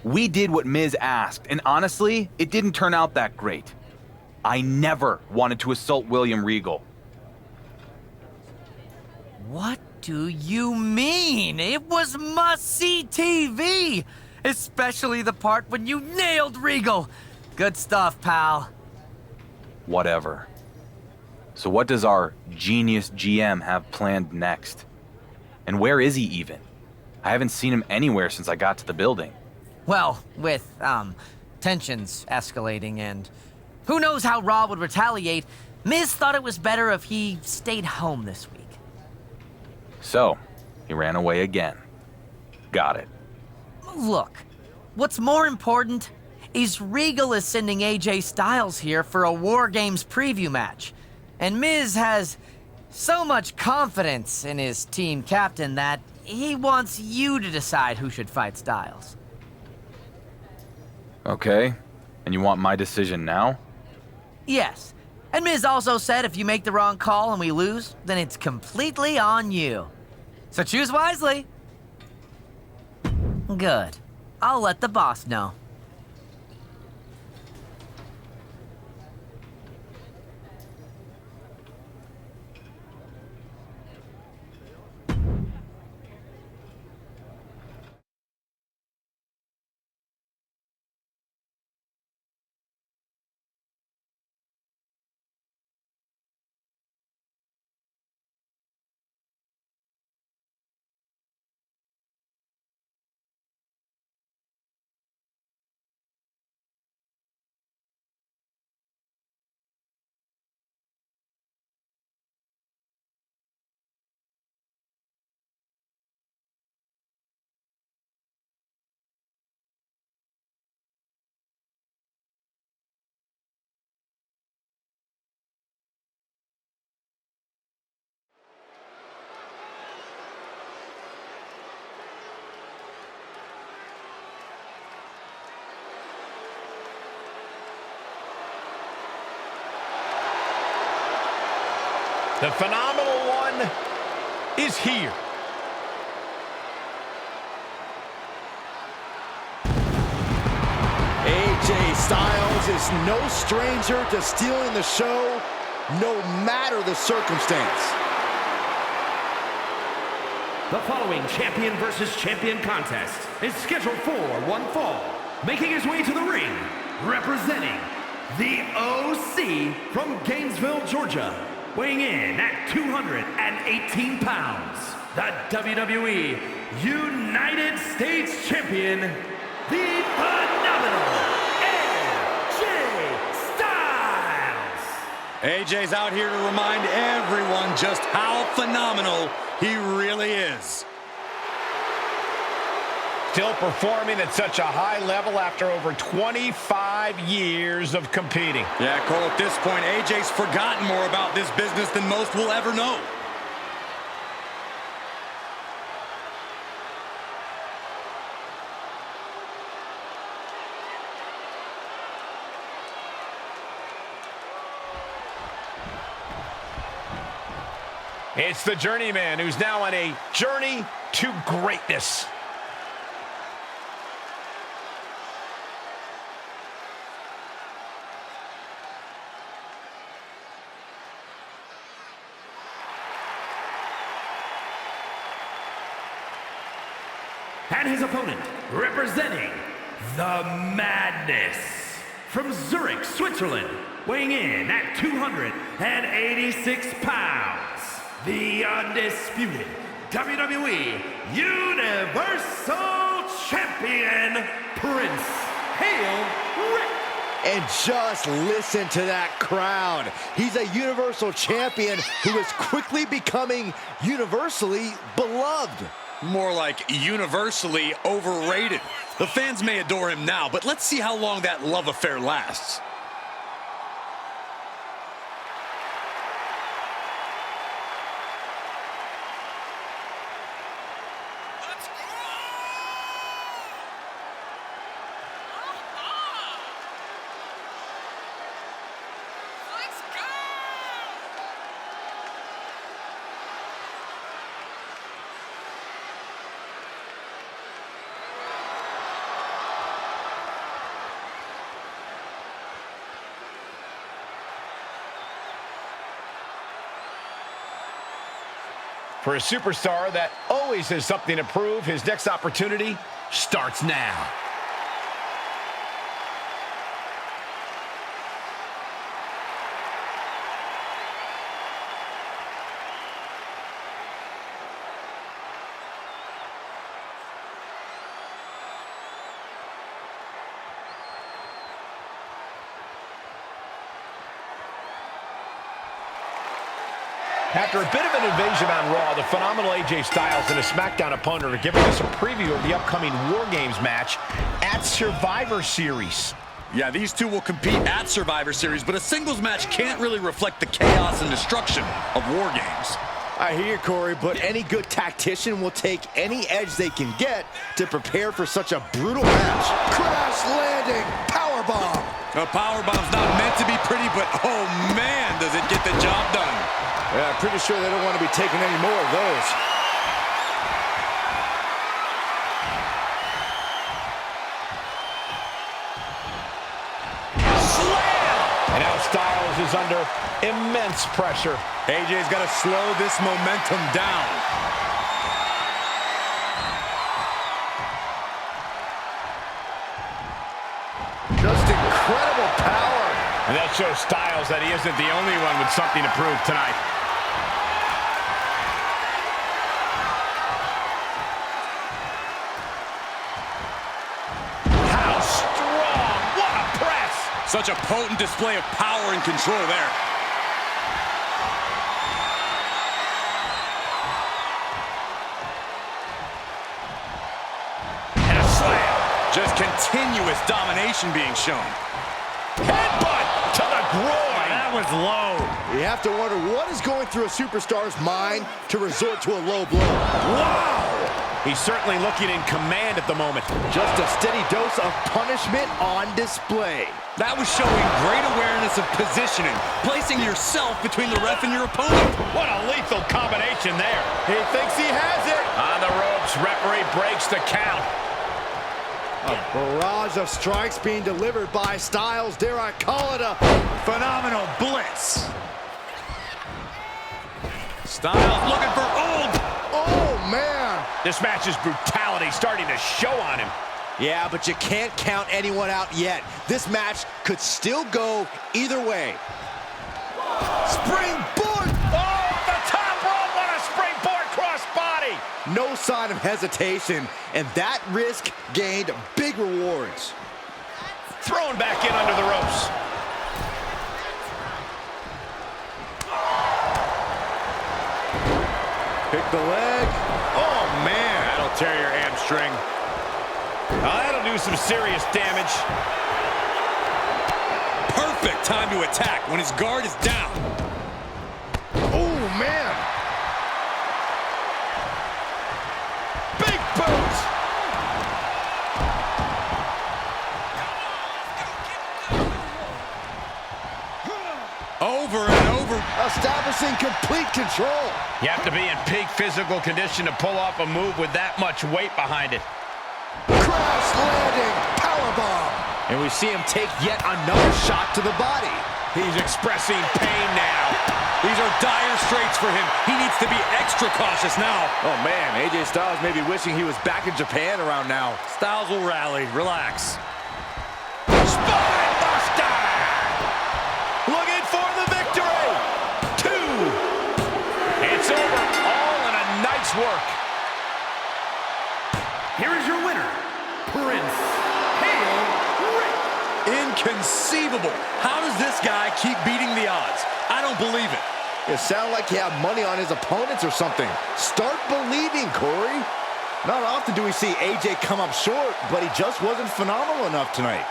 We did what Miz asked, and honestly, it didn't turn out that great. I never wanted to assault William Regal. What do you mean? It was must-see TV! Especially the part when you nailed Regal. Good stuff, pal. Whatever. So what does our genius GM have planned next? And where is he even? I haven't seen him anywhere since I got to the building. Well, with, tensions escalating and who knows how Raw would retaliate, Miz thought it was better if he stayed home this week. So, he ran away again. Got it. Look, what's more important is Regal is sending AJ Styles here for a War Games preview match. And Miz has so much confidence in his team captain that he wants you to decide who should fight Styles. Okay, and you want my decision now? Yes, and Miz also said if you make the wrong call and we lose, then it's completely on you. So choose wisely. Good. I'll let the boss know. The phenomenal one is here. AJ Styles is no stranger to stealing the show, no matter the circumstance. The following champion versus champion contest is scheduled for one fall. Making his way to the ring, representing the OC from Gainesville, Georgia. Weighing in at 218 pounds, the WWE United States Champion, the phenomenal AJ Styles. AJ's out here to remind everyone just how phenomenal he really is. Still performing at such a high level after over 25 years of competing. Yeah, Cole, at this point, AJ's forgotten more about this business than most will ever know. It's the journeyman who's now on a journey to greatness. And his opponent, representing the Madness, from Zurich, Switzerland, weighing in at 286 pounds, the undisputed WWE Universal Champion, Prince Henrik. And just listen to that crowd. He's a Universal Champion who is quickly becoming universally beloved. More like universally overrated. The fans may adore him now, but let's see how long that love affair lasts. For a superstar that always has something to prove, his next opportunity starts now. After a bit of an invasion on Raw, the phenomenal AJ Styles and a SmackDown opponent are giving us a preview of the upcoming War Games match at Survivor Series. Yeah, these two will compete at Survivor Series, but a singles match can't really reflect the chaos and destruction of War Games. I hear you, Corey, but any good tactician will take any edge they can get to prepare for such a brutal match. Crash landing, powerbomb. A powerbomb's not meant to be pretty, but oh man, does it get the job done. Yeah, I'm pretty sure they don't want to be taking any more of those. Slam! And now Styles is under immense pressure. AJ's got to slow this momentum down. Just incredible power. And that shows Styles that he isn't the only one with something to prove tonight. How strong! What a press! Such a potent display of power and control there. And a slam! Just continuous domination being shown. Headbutt to the groin! That was low. You have to wonder what is going through a superstar's mind to resort to a low blow. Wow! He's certainly looking in command at the moment. Just a steady dose of punishment on display. That was showing great awareness of positioning, placing yourself between the ref and your opponent. What a lethal combination there. He thinks he has it. On the ropes, referee breaks the count. A barrage of strikes being delivered by Styles. Dare I call it a Phenomenal blitz. Styles looking for old. Oh, man. This match's brutality starting to show on him. Yeah, but you can't count anyone out yet. This match could still go either way. Springboard! Oh, the top rope! What a springboard crossbody! No sign of hesitation, and that risk gained big rewards. Thrown back in under the ropes. Pick the leg. Oh, man. That'll tear your hamstring. Now, that'll do some serious damage. Perfect time to attack when his guard is down. Oh, man. Big boot! Over and over. Establishing complete control. You have to be in peak physical condition to pull off a move with that much weight behind it. Crash landing, powerbomb. And we see him take yet another shot to the body. He's expressing pain now. These are dire straits for him. He needs to be extra cautious now. Oh, man, AJ Styles may be wishing he was back in Japan around now. Styles will rally. Relax. Spine buster! Looking for the victory! 2! It's over. All in a night's work. Here is your winner, Prince Henrik. Inconceivable. How does this guy keep beating the odds? I don't believe it. It sounded like he had money on his opponents or something. Start believing, Corey. Not often do we see AJ come up short, but he just wasn't phenomenal enough tonight.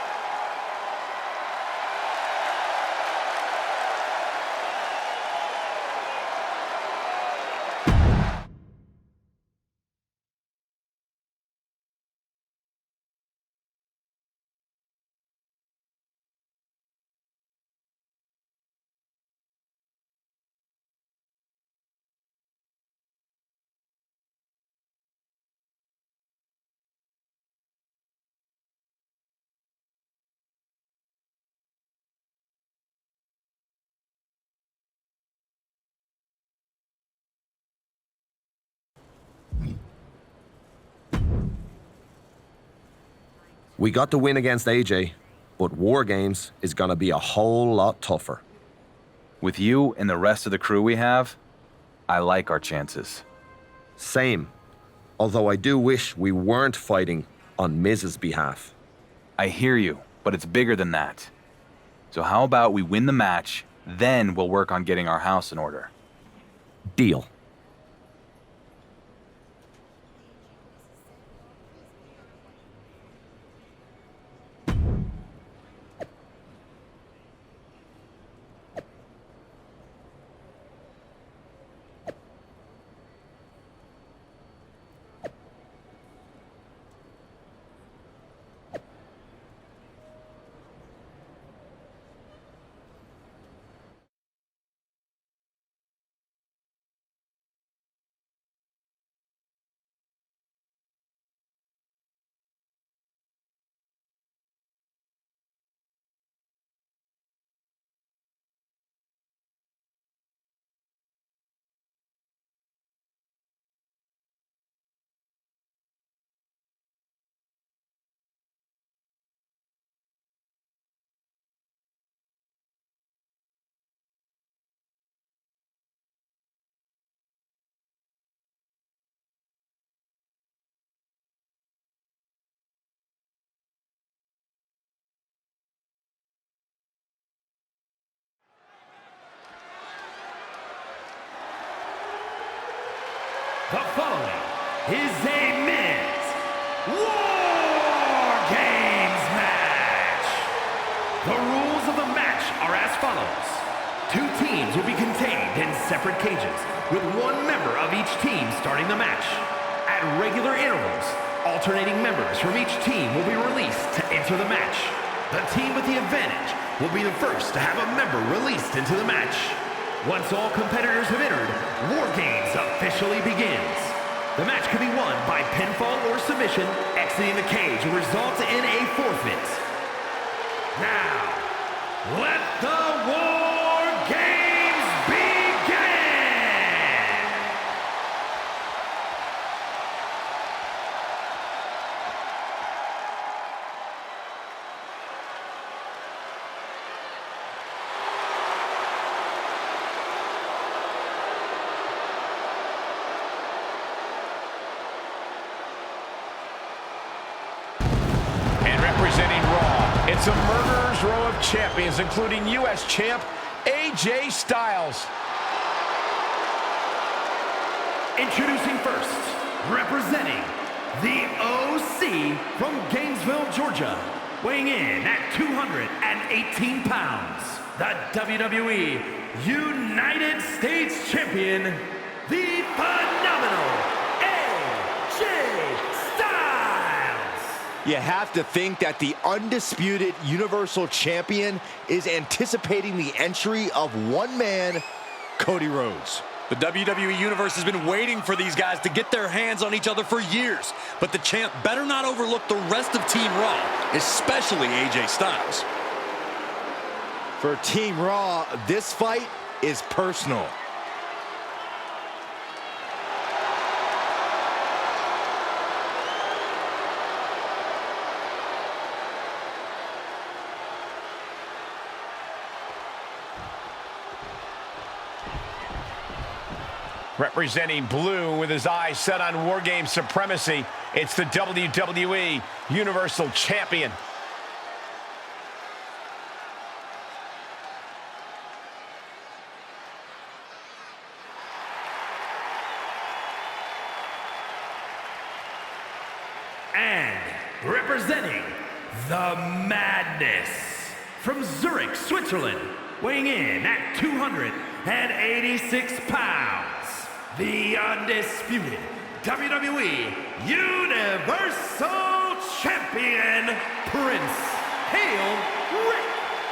We got the win against AJ, but War Games is going to be a whole lot tougher. With you and the rest of the crew we have, I like our chances. Same. Although I do wish we weren't fighting on Miz's behalf. I hear you, but it's bigger than that. So how about we win the match, then we'll work on getting our house in order. Deal. The following is a men's War Games match. The rules of the match are as follows. 2 teams will be contained in separate cages, with 1 member of each team starting the match. At regular intervals, alternating members from each team will be released to enter the match. The team with the advantage will be the first to have a member released into the match. Once all competitors have entered, War Games officially begins. The match can be won by pinfall or submission. Exiting the cage will result in a forfeit. Now, let the War Games begin! Representing Raw, it's a murderer's row of champions, including U.S. champ AJ Styles. Introducing first, representing the OC from Gainesville, Georgia, weighing in at 218 pounds, the WWE United States Champion, the phenomenal AJ Styles. You have to think that the undisputed Universal Champion is anticipating the entry of one man, Cody Rhodes. The WWE Universe has been waiting for these guys to get their hands on each other for years. But the champ better not overlook the rest of Team Raw, especially AJ Styles. For Team Raw, this fight is personal. Representing blue with his eyes set on War Games supremacy, it's the WWE Universal Champion. And representing the Madness from Zurich, Switzerland, weighing in at 286 pounds, the undisputed WWE Universal Champion, Prince Hail Rick.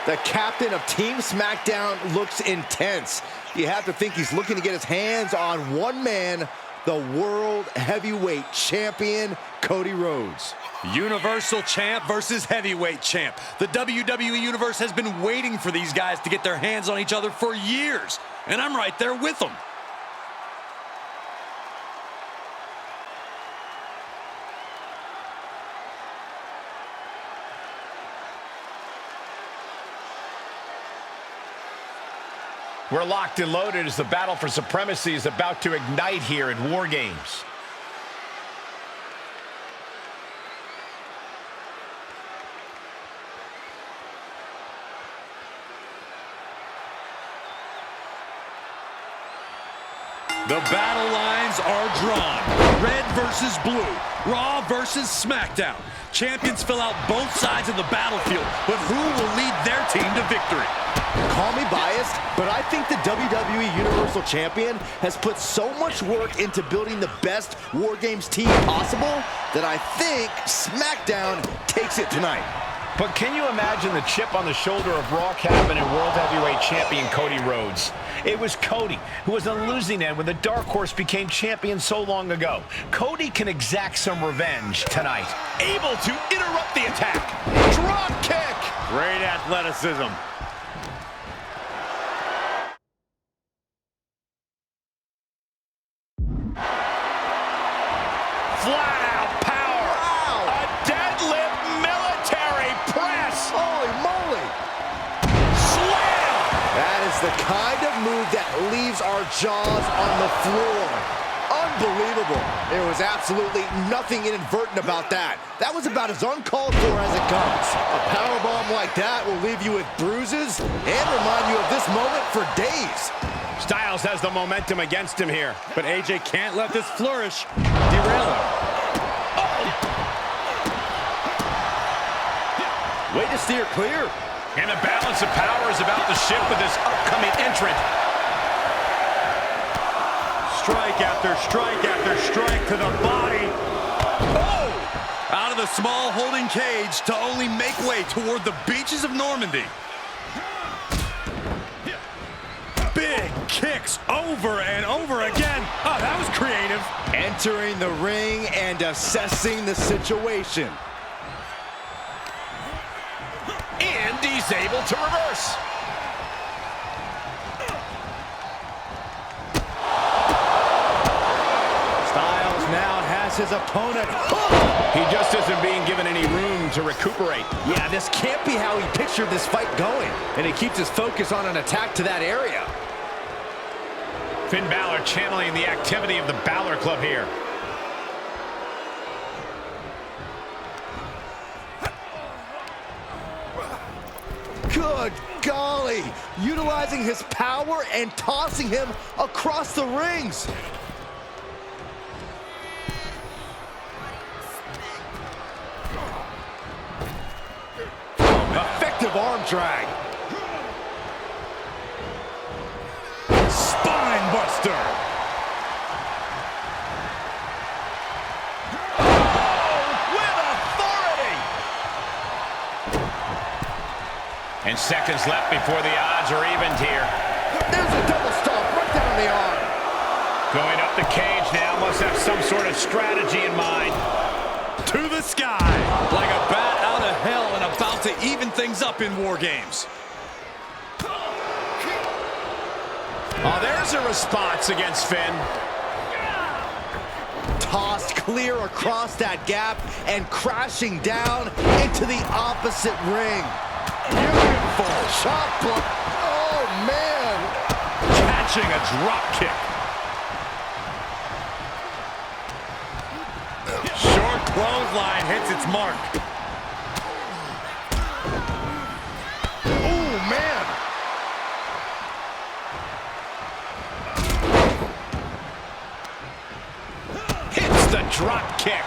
The captain of Team SmackDown looks intense. You have to think he's looking to get his hands on one man, the World Heavyweight Champion, Cody Rhodes. Universal Champ versus Heavyweight Champ. The WWE Universe has been waiting for these guys to get their hands on each other for years, and I'm right there with them. We're locked and loaded as the battle for supremacy is about to ignite here at War Games. The battle lines are drawn. Red versus blue. Raw versus SmackDown. Champions fill out both sides of the battlefield, but who will lead their team to victory? Call me biased, but I think the WWE Universal Champion has put so much work into building the best War Games team possible that I think SmackDown takes it tonight. But can you imagine the chip on the shoulder of Raw Cabinet World Heavyweight Champion Cody Rhodes? It was Cody who was on the losing end when the Dark Horse became champion so long ago. Cody can exact some revenge tonight. Able to interrupt the attack. Drop kick. Great athleticism. Flat out power. Wow. A deadlift military press. Holy moly. Slam. That is the kind of move that leaves our jaws on the floor. Unbelievable. There was absolutely nothing inadvertent about that. That was about as uncalled for as it comes. A powerbomb like that will leave you with bruises and remind you of this moment for days. Styles has the momentum against him here. But AJ can't let this flourish derail him. Way to steer clear. And the balance of power is about to shift with this upcoming entrant. Strike after strike after strike to the body. Oh! Out of the small holding cage to only make way toward the beaches of Normandy. Big kicks over and over again. Oh, that was creative. Entering the ring and assessing the situation. And he's able to reverse. Styles now has his opponent. He just isn't being given any room to recuperate. Yeah, this can't be how he pictured this fight going. And he keeps his focus on an attack to that area. Finn Balor channeling the activity of the Balor Club here. Good golly. Utilizing his power and tossing him across the rings. Effective arm drag. Spine buster. With authority. And seconds left before the odds are evened here. There's a double stomp right down the arm. Going up the cage now, must have some sort of strategy in mind. To the sky. Like a bat out of hell and about to even things up in War Games. Oh, there's a response against Finn. Tossed clear across that gap and crashing down into the opposite ring. Beautiful shot block. Oh, man. Catching a drop kick. Short clothesline hits its mark. Oh, man. Hits the drop kick.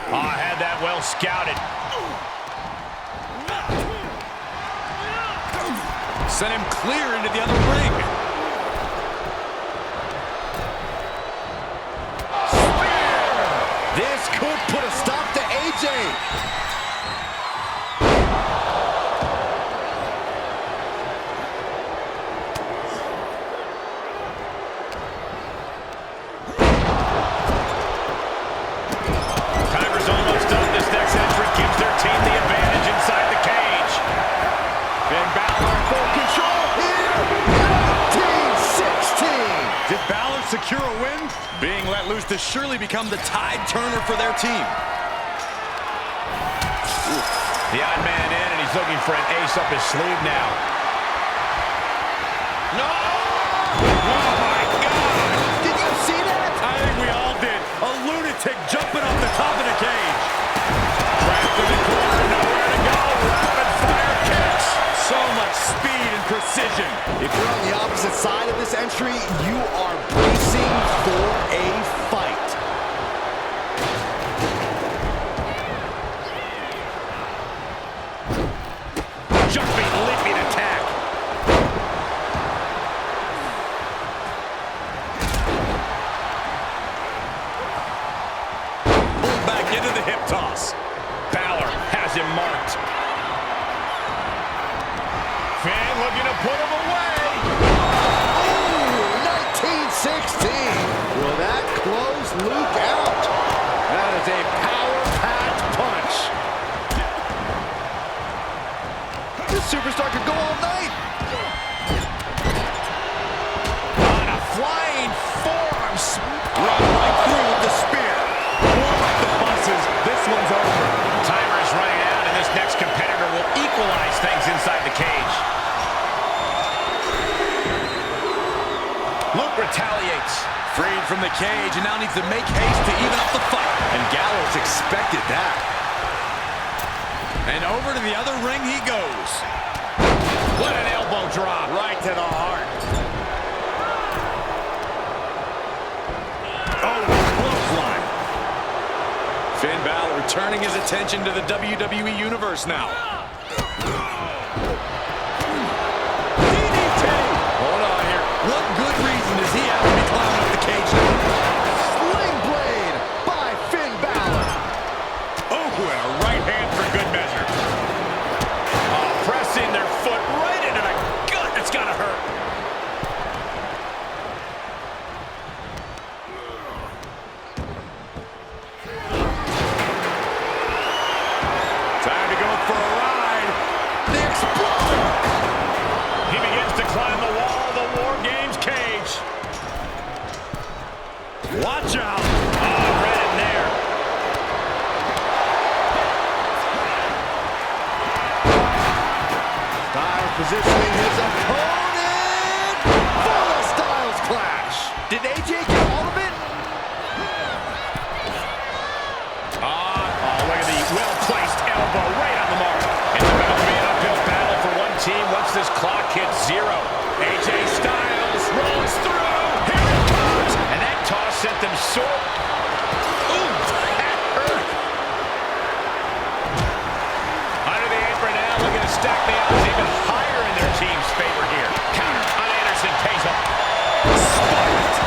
Oh, I had that well scouted. Sent him clear into the other ring. This could put a stop to AJ. Timer's almost up. This next entrant gives their team the advantage inside the cage. Finn Balor in full control here. 1916. Did Balor secure a win? Being let loose to surely become the tide turner for their team. The odd man in, and he's looking for an ace up his sleeve now. No! Oh, my God! Did you see that? I think we all did. A lunatic jumping off the top of the cage. Trapped in the corner, nowhere to go. Rapid fire kicks. So much speed and precision. If you're on the opposite side of this entry, you are bracing for a fight. Jumping, leaping attack. Pulled back into the hip toss. Balor has him marked. Finn looking to put him away. Ooh, 1916. Will that close Luke out? That is a power-packed punch. This superstar could go all night. On a flying forearm. Run right through with the spear. Warm up the buses. This one's over. Timer is running out, and this next competitor will equalize things inside the cage. Luke retaliates. Freed from the cage and now needs to make haste to even up the fight. And Gallows expected that. And over to the other ring he goes. What an elbow drop. Right to the heart. Oh, clothesline. Finn Balor returning his attention to the WWE Universe now. DDT! Hold on here. What good reason does he have to be climbing up the cage now? Sling blade by Finn Balor. Oh, and a right hand for good measure. Oh, pressing their foot right into the gut. It's got to hurt. Time to go for a ride. The explosion. He begins to climb the wall of the War Games cage. Watch out. Oh, right in there. Styles positioning his opponent for the Styles Clash. Did AJ get all of it? Oh, look at the well-placed elbow right on the mark. It's about to be an uphill battle for one team once this clock hits zero. AJ Styles rolls through. Here it comes. And that toss sent them soaring. Ooh, that hurt. Under the apron now, looking to stack the odds even higher in their team's favor here. Counter on Anderson pays up. Spiked.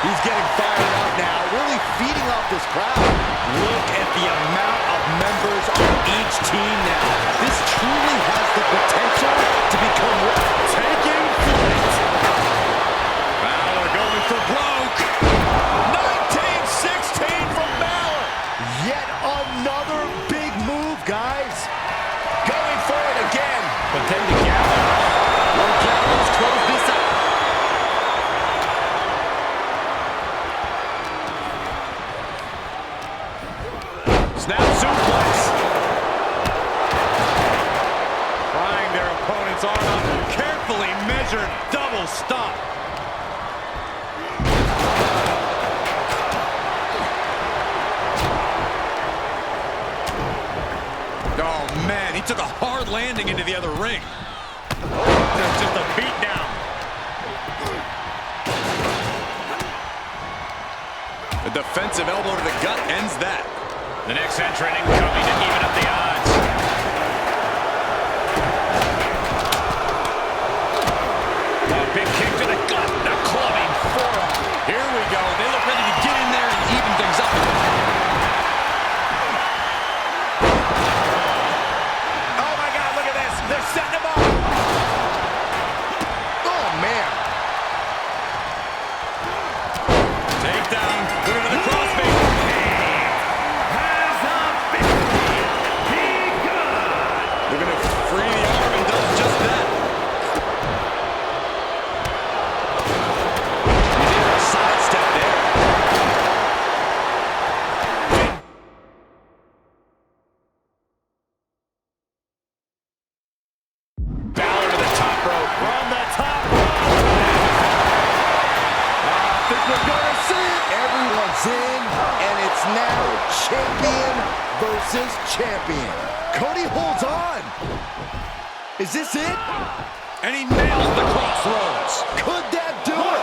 He's getting fired up now, really feeding off this crowd. Look at the amount of members on each team now. This truly has the potential to become Taking flight. Balor going for broke. 1916 from Balor. yet another big move, guys. Going for it again. But then the Gallows. Will Gallows close this out? Snap suplex. Prying their opponent's arm out. Carefully measured double stop. Oh, man, he took a hard landing into the other ring. There's just a beat down. A defensive elbow to the gut ends that. The next entrant incoming to even up the odds. A big kick to the gut. The clubbing forearm. Here we go. They look ready to get in there and even things up. Oh, my God, look at this. They're setting him up. Oh, man. Takedown. Look at the crossface. Has a victory. champion versus champion. Cody holds on. Is this it? And he nails the crossroads. Could that do it?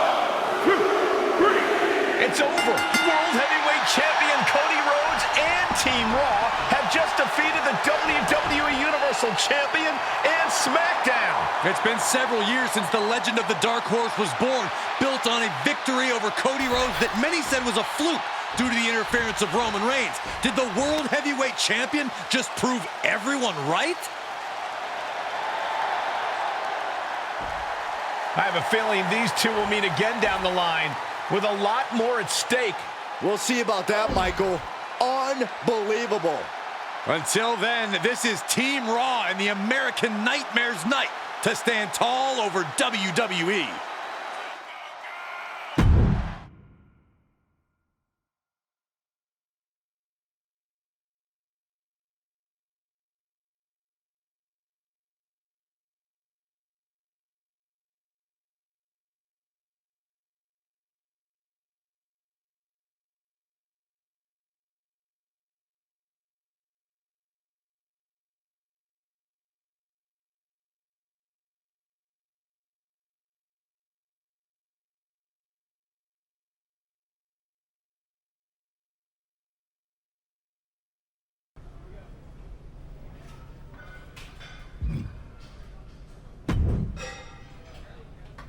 It's over. World Heavyweight Champion Cody Rhodes and Team Raw have just defeated the WWE Universal Champion and SmackDown. It's been several years since the legend of the Dark Horse was born, built on a victory over Cody Rhodes that many said was a fluke due to the interference of Roman Reigns. Did the World Heavyweight Champion just prove everyone right? I have a feeling these two will meet again down the line with a lot more at stake. We'll see about that, Michael. Unbelievable. Until then, this is Team Raw and the American Nightmare's night to stand tall over WWE.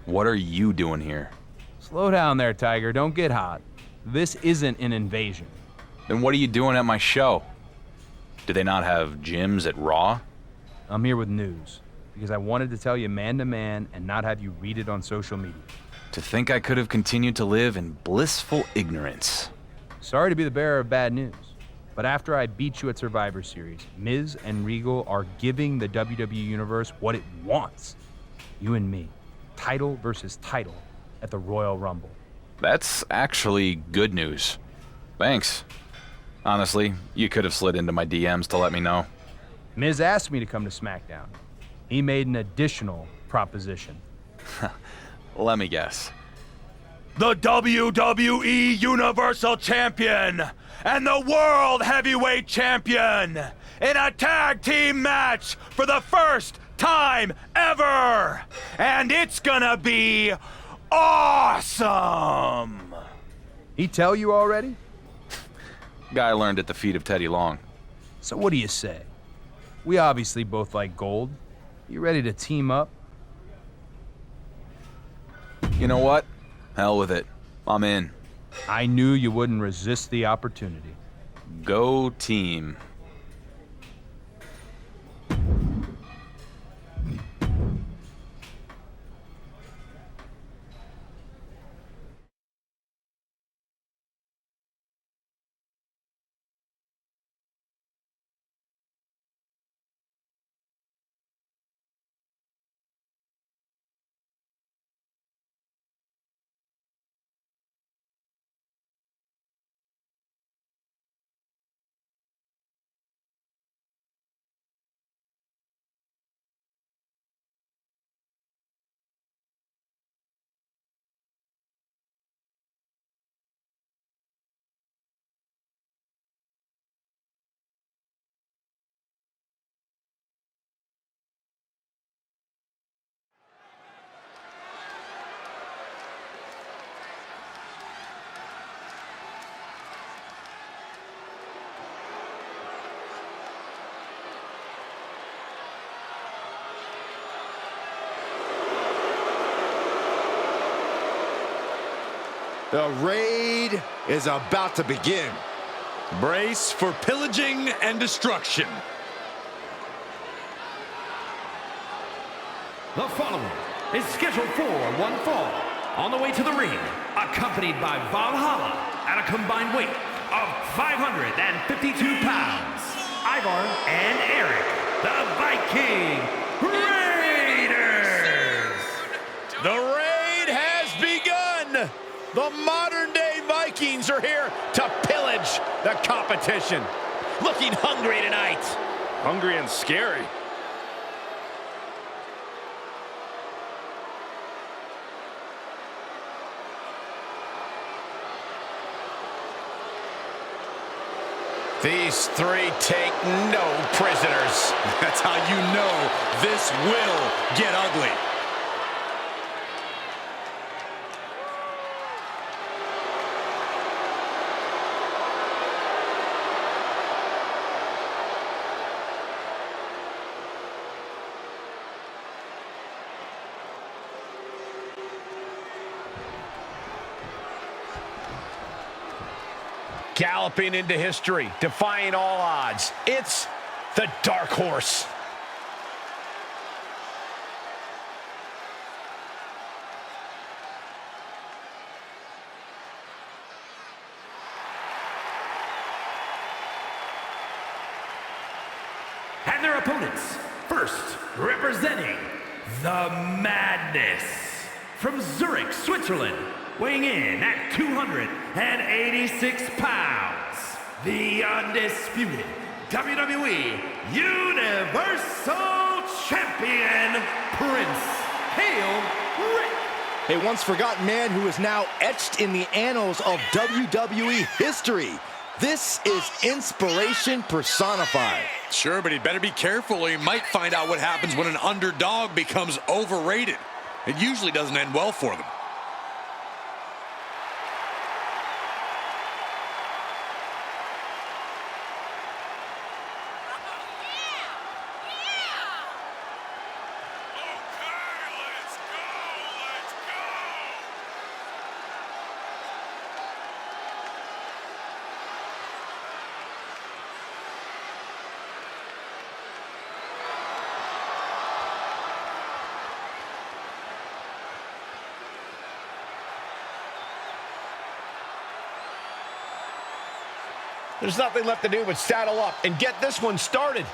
What are you doing here? Slow down there, Tiger. Don't get hot. This isn't an invasion. Then what are you doing at my show? Do they not have gyms at Raw? I'm here with news, because I wanted to tell you man to man and not have you read it on social media. To think I could have continued to live in blissful ignorance. Sorry to be the bearer of bad news, but after I beat you at Survivor Series, Miz and Regal are giving the WWE Universe what it wants. You and me. Title versus title at the Royal Rumble. That's actually good news. Thanks. Honestly, you could have slid into my DMs to let me know. Miz asked me to come to SmackDown. He made an additional proposition. Let me guess. The WWE Universal Champion and the World Heavyweight Champion in a tag team match for the first time ever! And it's gonna be awesome! He tell you already? Guy learned at the feet of Teddy Long. So what do you say? We obviously both like gold. You ready to team up? You know what? Hell with it. I'm in. I knew you wouldn't resist the opportunity. Go team. The raid is about to begin. Brace for pillaging and destruction. The following is scheduled for one fall. On the way to the ring, accompanied by Valhalla at a combined weight of 552 pounds, Ivar and Eric, the Viking Raiders. The raid has begun. The modern-day Vikings are here to pillage the competition. Looking hungry tonight. Hungry and scary. These three take no prisoners. That's how you know this will get ugly. Galloping into history, defying all odds. It's the Dark Horse. And their opponents, first representing the Madness from Zurich, Switzerland, weighing in at 286 pounds, the undisputed WWE Universal Champion, Prince Henrik. A once forgotten man who is now etched in the annals of WWE history. This is inspiration personified. Sure, but he'd better be careful or he might find out what happens when an underdog becomes overrated. It usually doesn't end well for them. There's nothing left to do but saddle up and get this one started.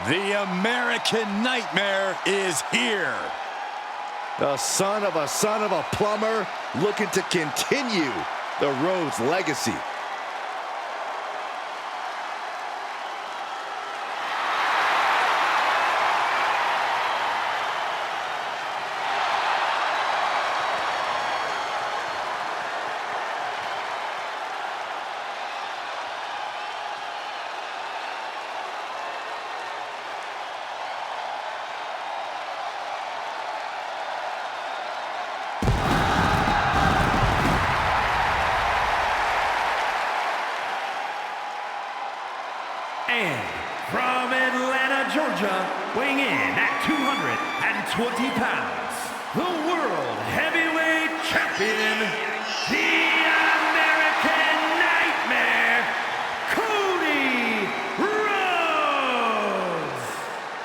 The American Nightmare is here. The son of a plumber looking to continue the Rhodes legacy. And from Atlanta, Georgia, weighing in at 220 pounds, the World Heavyweight Champion, the American Nightmare, Cody Rhodes!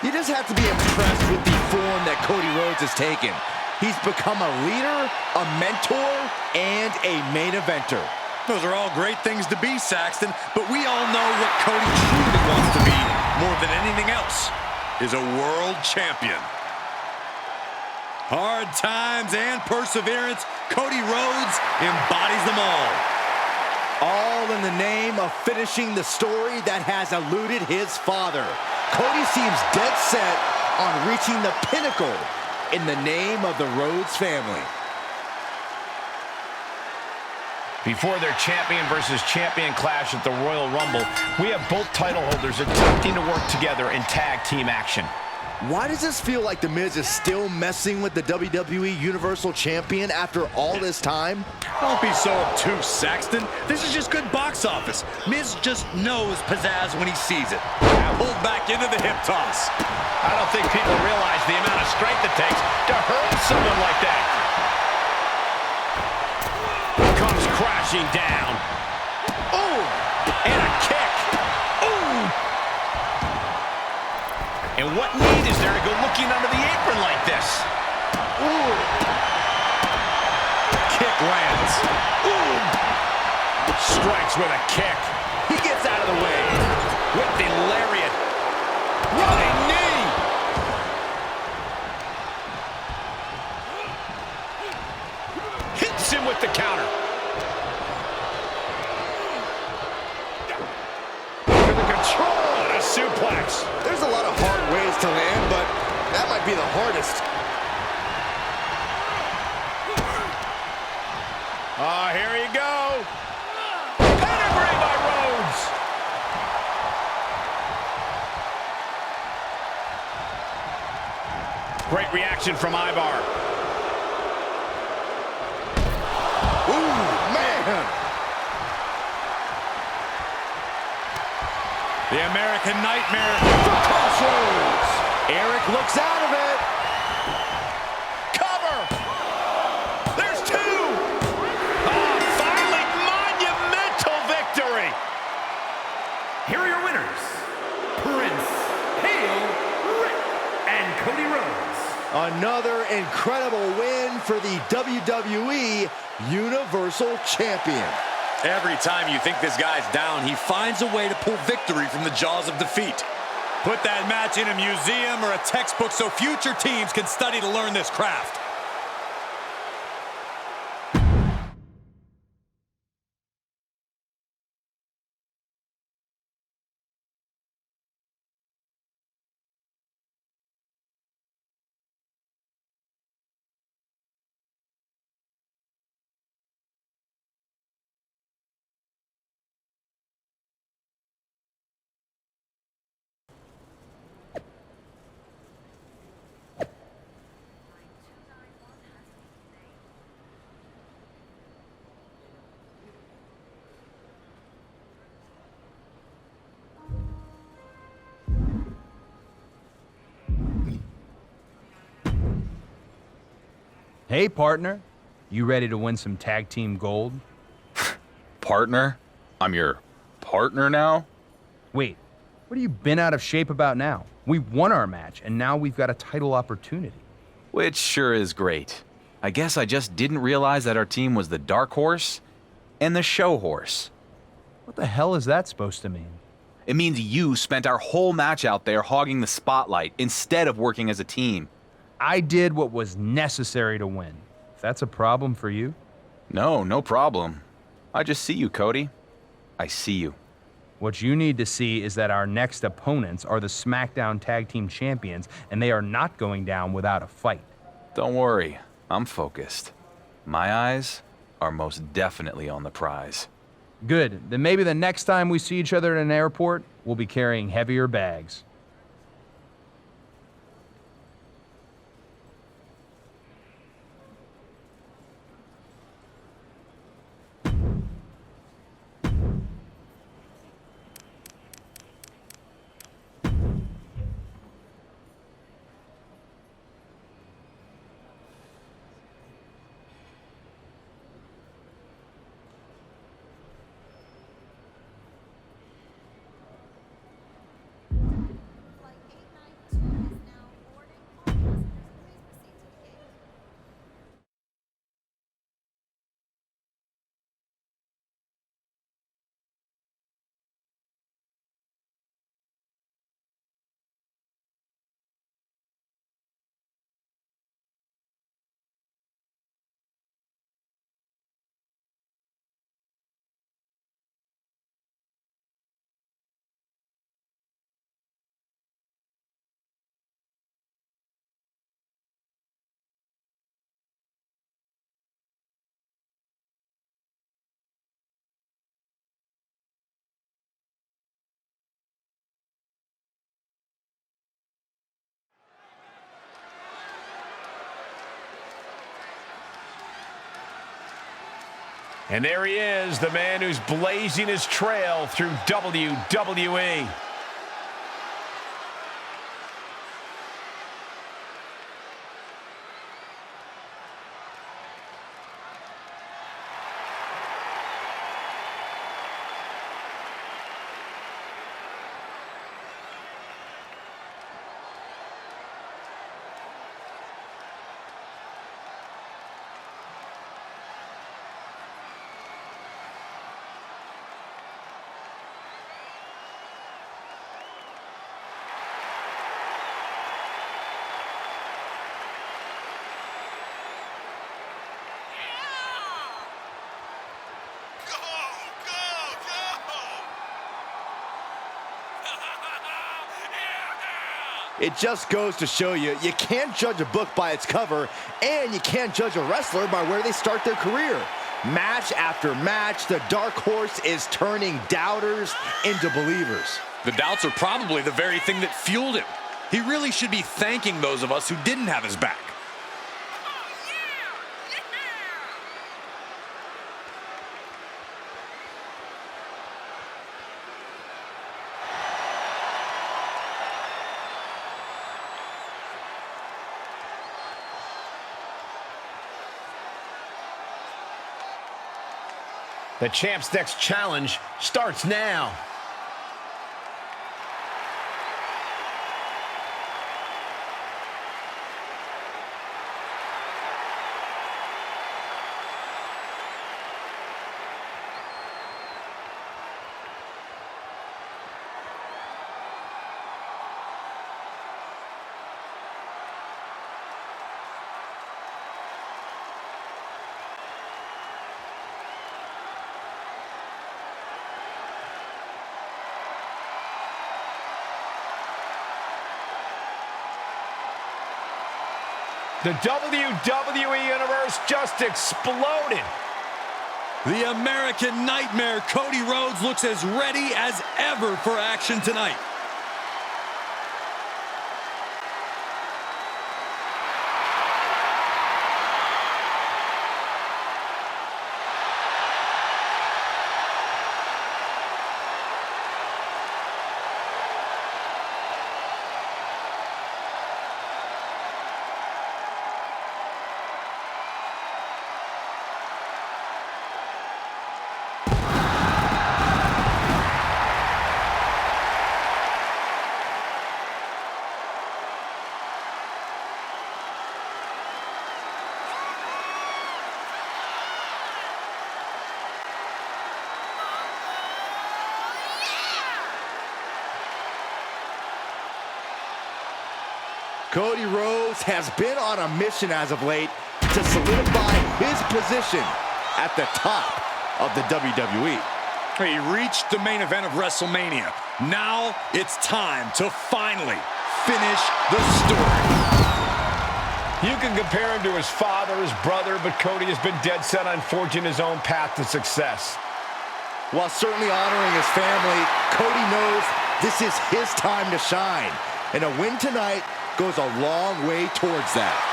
You just have to be impressed with the form that Cody Rhodes has taken. He's become a leader, a mentor, and a main eventer. Those are all great things to be, Saxton, but we all know what Cody truly wants to be, more than anything else, is a world champion. Hard times and perseverance, Cody Rhodes embodies them all. All in the name of finishing the story that has eluded his father. Cody seems dead set on reaching the pinnacle in the name of the Rhodes family. Before their champion versus champion clash at the Royal Rumble, we have both title holders attempting to work together in tag team action. Why does this feel like The Miz is still messing with the WWE Universal Champion after all this time? Don't be so obtuse, Saxton. This is just good box office. Miz just knows pizzazz when he sees it. Pulled back into the hip toss. I don't think people realize the amount of strength it takes to hurt someone like that. Comes crashing down. Oh, and a kick. Oh. And what need is there to go looking under the apron like this? Ooh. lands. Strikes with a kick. He gets out of the way. With the lariat. Running knee. Hits him with the counter. To the control and a suplex. There's a lot of hard ways to land, but that might be the hardest. Here you go. Pedigree by Rhodes. Great reaction from Ivar. Ooh, man. The American Nightmare. Crossroads. Eric looks out of it. Cover. There's two. Finally, monumental victory. Here are your winners, Prince Hail Rick and Cody Rhodes. Another incredible win for the WWE Universal Champion. Every time you think this guy's down, he finds a way to pull victory from the jaws of defeat. Put that match in a museum or a textbook so future teams can study to learn this craft. Hey, partner. You ready to win some tag team gold? Partner? I'm your partner now? Wait, what have you been out of shape about now? We won our match, and now we've got a title opportunity. Which sure is great. I guess I just didn't realize that our team was the dark horse and the show horse. What the hell is that supposed to mean? It means you spent our whole match out there hogging the spotlight instead of working as a team. I did what was necessary to win. If that's a problem for you? No problem. I just see you, Cody. I see you. What you need to see is that our next opponents are the SmackDown Tag Team Champions, and they are not going down without a fight. Don't worry, I'm focused. My eyes are most definitely on the prize. Good. Then maybe the next time we see each other at an airport, we'll be carrying heavier bags. And there he is, the man who's blazing his trail through WWE. It just goes to show you, you can't judge a book by its cover, and you can't judge a wrestler by where they start their career. Match after match, the dark horse is turning doubters into believers. The doubts are probably the very thing that fueled him. He really should be thanking those of us who didn't have his back. The champ's next challenge starts now. The WWE Universe just exploded. The American Nightmare, Cody Rhodes, looks as ready as ever for action tonight. Cody Rhodes has been on a mission as of late to solidify his position at the top of the WWE. He reached the main event of WrestleMania. Now it's time to finally finish the story. You can compare him to his father, his brother, but Cody has been dead set on forging his own path to success. While certainly honoring his family, Cody knows this is his time to shine. And a win tonight goes a long way towards that.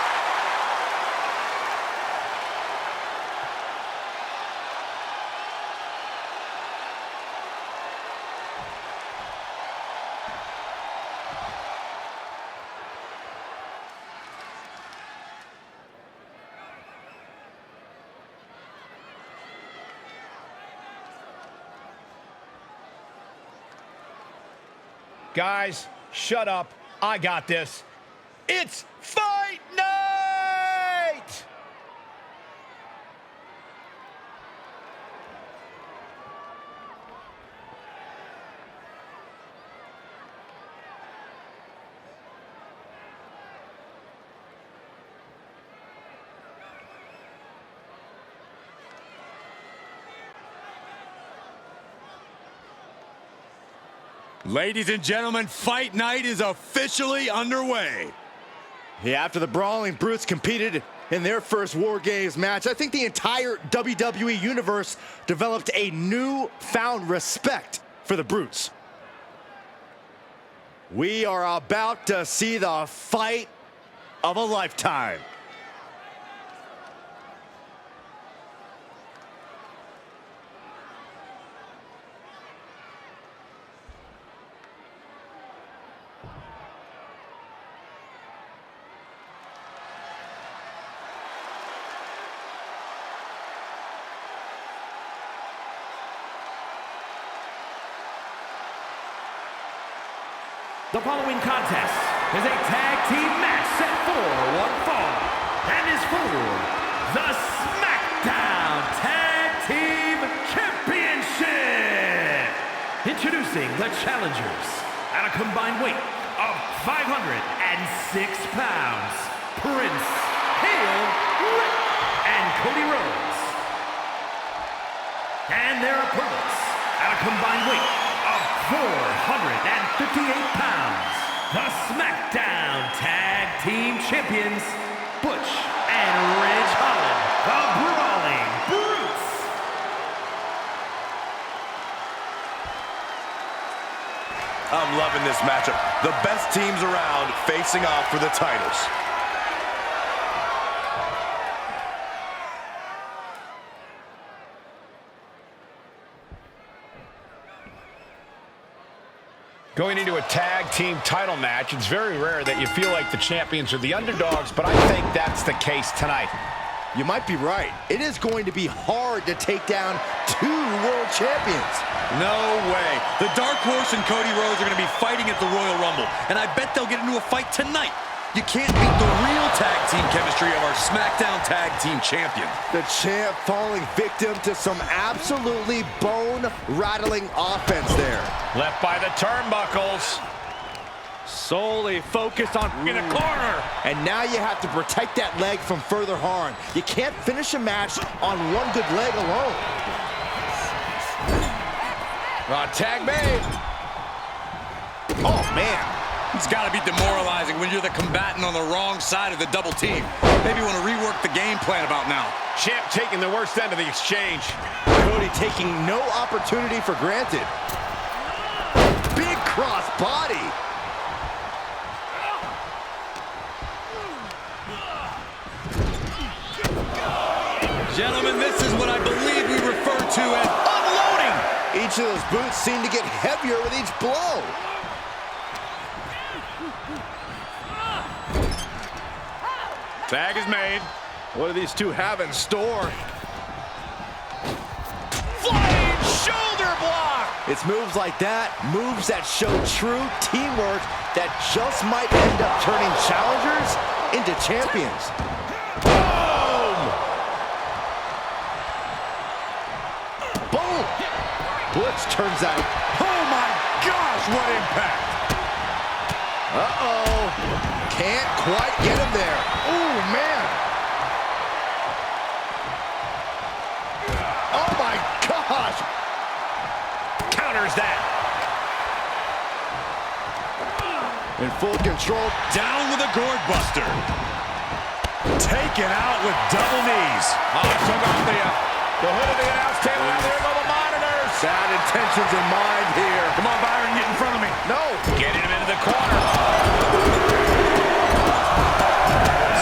Guys, shut up. I got this. It's fight night! Ladies and gentlemen, fight night is officially underway. Yeah, after the Brawling Brutes competed in their first War Games match, I think the entire WWE Universe developed a newfound respect for the Brutes. We are about to see the fight of a lifetime. The following contest is a tag team match set for one fall and is for the SmackDown Tag Team Championship. Introducing the challengers at a combined weight of 506 pounds, Prince Hail and Cody Rhodes. And their opponents at a combined weight of 458 pounds, the SmackDown Tag Team Champions, Butch and Ridge Holland, the Brawling Brutes. I'm loving this matchup. The best teams around facing off for the titles. Going into a tag team title match, it's very rare that you feel like the champions are the underdogs, but I think that's the case tonight. You might be right. It is going to be hard to take down two world champions. No way. The Dark Horse and Cody Rhodes are going to be fighting at the Royal Rumble, and I bet they'll get into a fight tonight. You can't beat the real tag team chemistry of our SmackDown Tag Team Champions. The champ falling victim to some absolutely bone-rattling offense there. Left by the turnbuckles. Solely focused on in the corner. And now you have to protect that leg from further harm. You can't finish a match on one good leg alone. Tag made. Oh, man. It's got to be demoralizing when you're the combatant on the wrong side of the double team. Maybe you want to rework the game plan about now. Champ taking the worst end of the exchange. Cody taking no opportunity for granted. Big cross body. Gentlemen, this is what I believe we refer to as unloading. Each of those boots seem to get heavier with each blow. Tag is made. What do these two have in store? Flying shoulder block. It's moves like that, moves that show true teamwork that just might end up turning challengers into champions. Boom. Boom! Butch turns out. Oh my gosh, what impact. Uh-oh. Can't quite get him there. Ooh, man. Oh, my gosh. Counters that. In full control. Down with a gourd buster. Taken out with double knees. Took off the hood of the announce table. Out there go the monitors. Bad intentions in mind here. Come on, Byron, get in front of me. No. Getting him into the corner.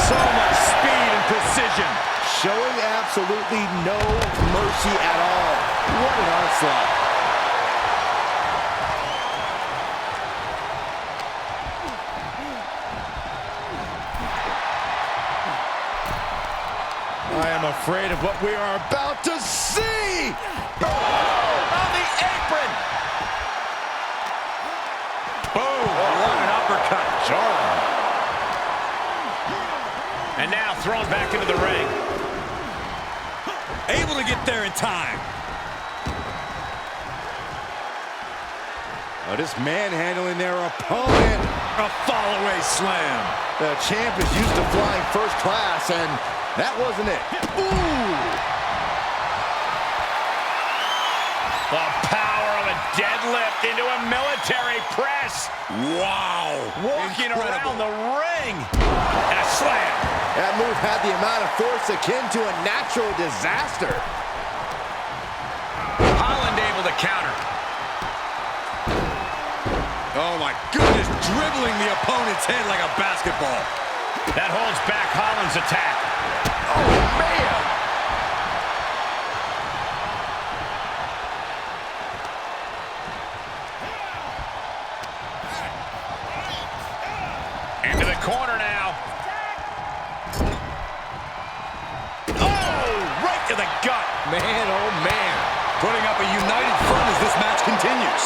So much speed and precision. Showing absolutely no mercy at all. What an onslaught. I am afraid of what we are about to see. On the apron. Boom. What an uppercut. Jordan. And now thrown back into the ring. Able to get there in time. Oh, just manhandling their opponent. A fall-away slam. The champ is used to flying first class, and that wasn't it. Ooh! The power of a deadlift into a military press. Wow. Walking Incredible. around the ring. And a slam. That move had the amount of force akin to a natural disaster. Holland able to counter. Oh my goodness, dribbling the opponent's head like a basketball. That holds back Holland's attack. Oh, man! Into the corner now. Oh, right to the gut. Man, oh, man. Putting up a united front as this match continues.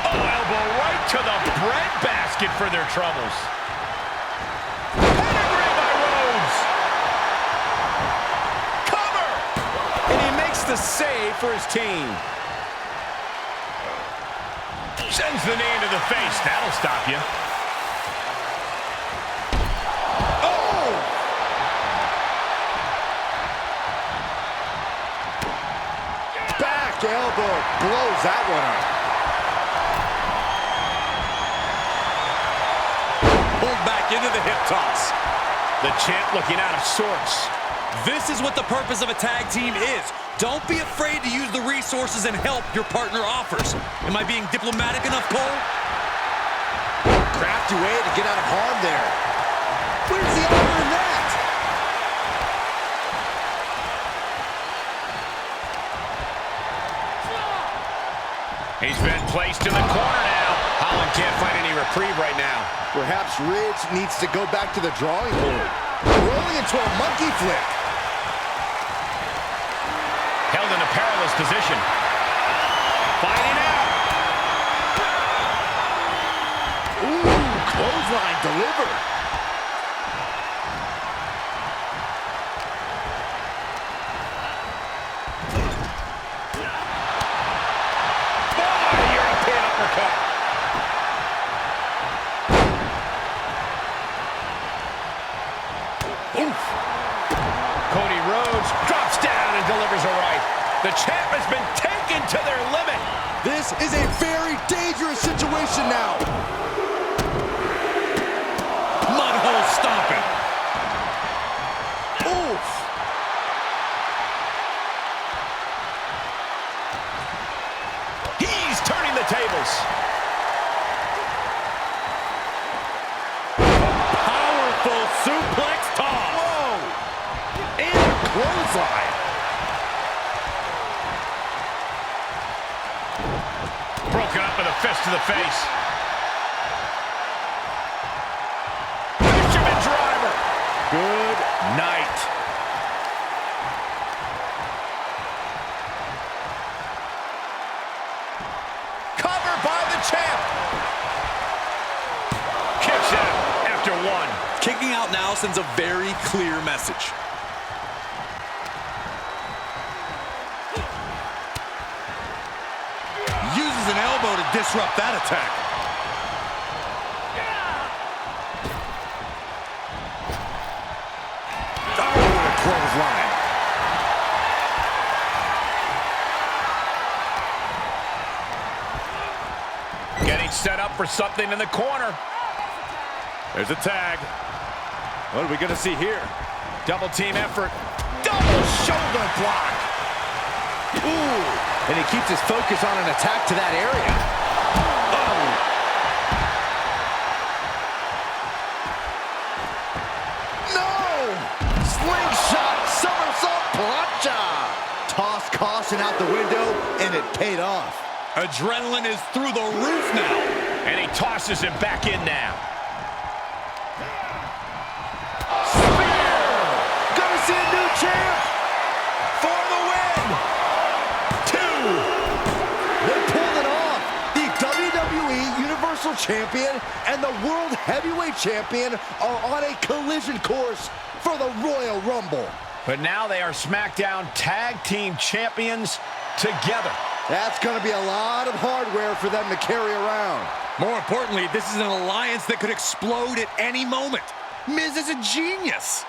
Oh, elbow right to the breadbasket for their troubles. Pedigree by Rhodes. Cover. And he makes the save for his team. Sends the knee into the face. That'll stop you. Oh! Back elbow blows that one up. back into the hip toss. The champ looking out of sorts. This is what the purpose of a tag team is. Don't be afraid to use the resources and help your partner offers. Am I being diplomatic enough, Cole? Crafty way to get out of harm there. Where's the honor in that? He's been placed in the corner now. Holland can't find any reprieve right now. Perhaps Ridge needs to go back to the drawing board. Rolling into a monkey flip. Held in a perilous position. Fighting out. Ooh, clothesline delivered. European uppercut. Oof. Cody Rhodes drops down and delivers a right. The champ has been taken to their limit. This is a very dangerous situation now. Mudhole stomping. Oof. He's turning the tables. Powerful suplex toss. Whoa. And a clothesline. Broken up with a fist to the face. Fisherman driver. Good night. Cover by the champ. Kicks out after one. Kicking out now sends a very clear message. Uses an elbow to disrupt that attack. Oh, what a clothesline. Getting set up for something in the corner. There's a tag. What are we going to see here? Double team effort. Double shoulder block. Ooh, and he keeps his focus on an attack to that area. Oh. No! Slingshot somersault plancha. Tossed caution out the window, and it paid off. Adrenaline is through the roof now. And he tosses him back in now. Gonna see a new champ for the win. 2. They pulled it off. The WWE Universal Champion and the World Heavyweight Champion are on a collision course for the Royal Rumble. But now they are SmackDown Tag Team Champions together. That's gonna be a lot of hardware for them to carry around. More importantly, this is an alliance that could explode at any moment. Miz is a genius.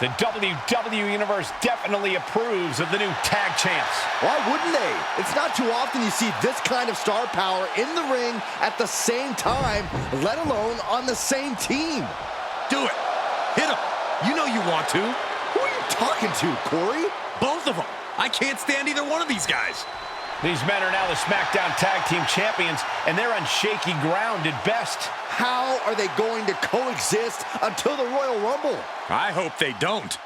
The WWE Universe definitely approves of the new tag champs. Why wouldn't they? It's not too often you see this kind of star power in the ring at the same time, let alone on the same team. Do it. Hit him. You know you want to. Who are you talking to, Corey? Both of them. I can't stand either one of these guys. These men are now the SmackDown Tag Team Champions, and they're on shaky ground at best. How are they going to coexist until the Royal Rumble? I hope they don't.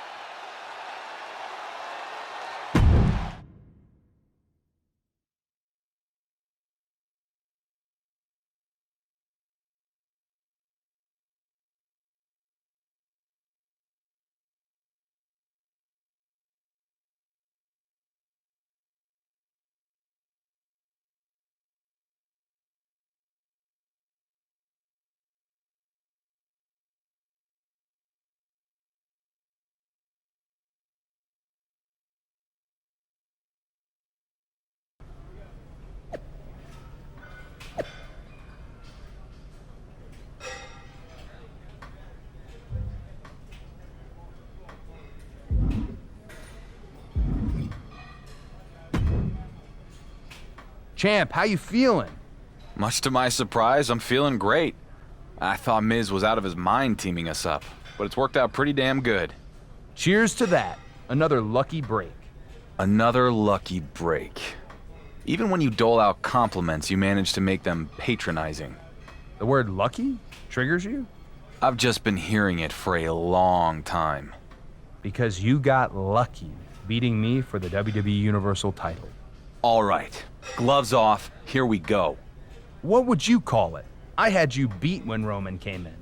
Champ, how you feeling? Much to my surprise, I'm feeling great. I thought Miz was out of his mind teaming us up, but it's worked out pretty damn good. Cheers to that. Another lucky break. Another lucky break. Even when you dole out compliments, you manage to make them patronizing. The word lucky triggers you? I've just been hearing it for a long time. Because you got lucky beating me for the WWE Universal title. All right, gloves off, here we go. What would you call it? I had you beat when Roman came in.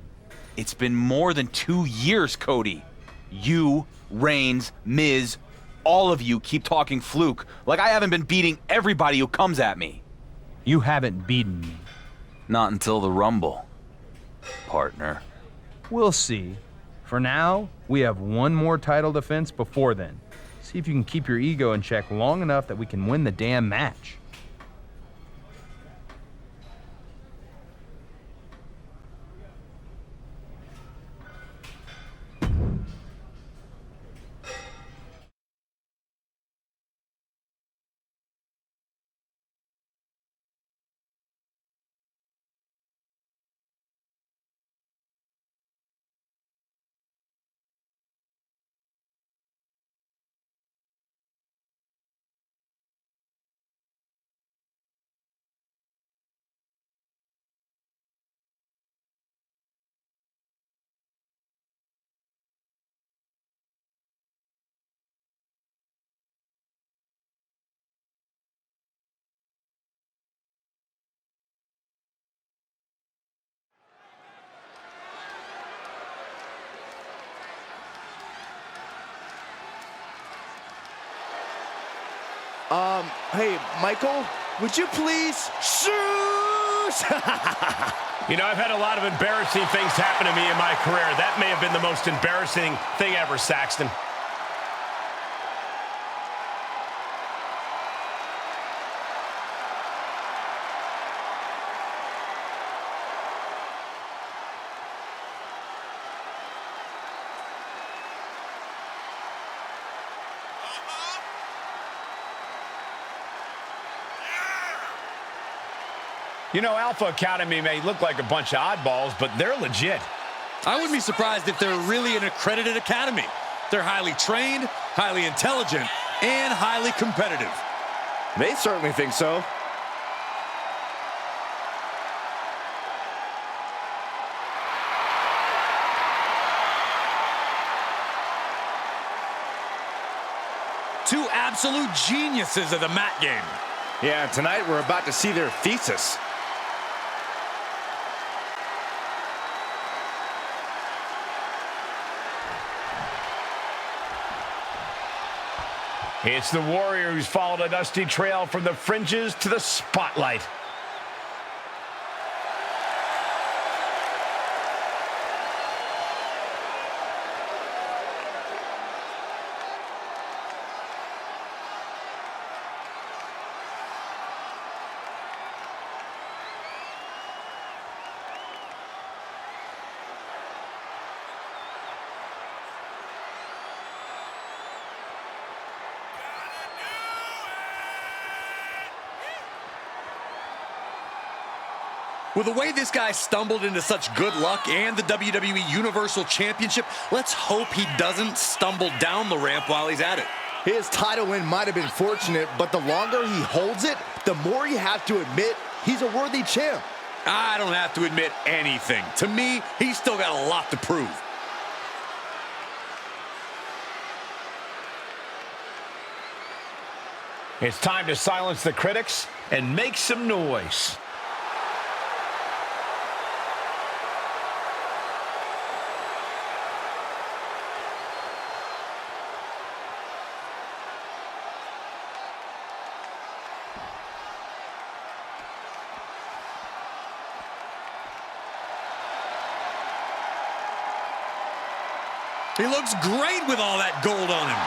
It's been more than 2 years, Cody. You, Reigns, Miz, all of you keep talking fluke like I haven't been beating everybody who comes at me. You haven't beaten me. Not until the Rumble, partner. We'll see. For now, we have one more title defense before then. See if you can keep your ego in check long enough that we can win the damn match. Hey, Michael, would you please shoot? You know, I've had a lot of embarrassing things happen to me in my career. That may have been the most embarrassing thing ever, Saxton. You know, Alpha Academy may look like a bunch of oddballs, but they're legit. I wouldn't be surprised if they're really an accredited academy. They're highly trained, highly intelligent, and highly competitive. They certainly think so. Two absolute geniuses of the mat game. Yeah, tonight we're about to see their thesis. It's the Warrior who's followed a dusty trail from the fringes to the spotlight. With the way this guy stumbled into such good luck and the WWE Universal Championship, let's hope he doesn't stumble down the ramp while he's at it. His title win might have been fortunate, but the longer he holds it, the more you have to admit he's a worthy champ. I don't have to admit anything. To me, he's still got a lot to prove. It's time to silence the critics and make some noise. He looks great with all that gold on him.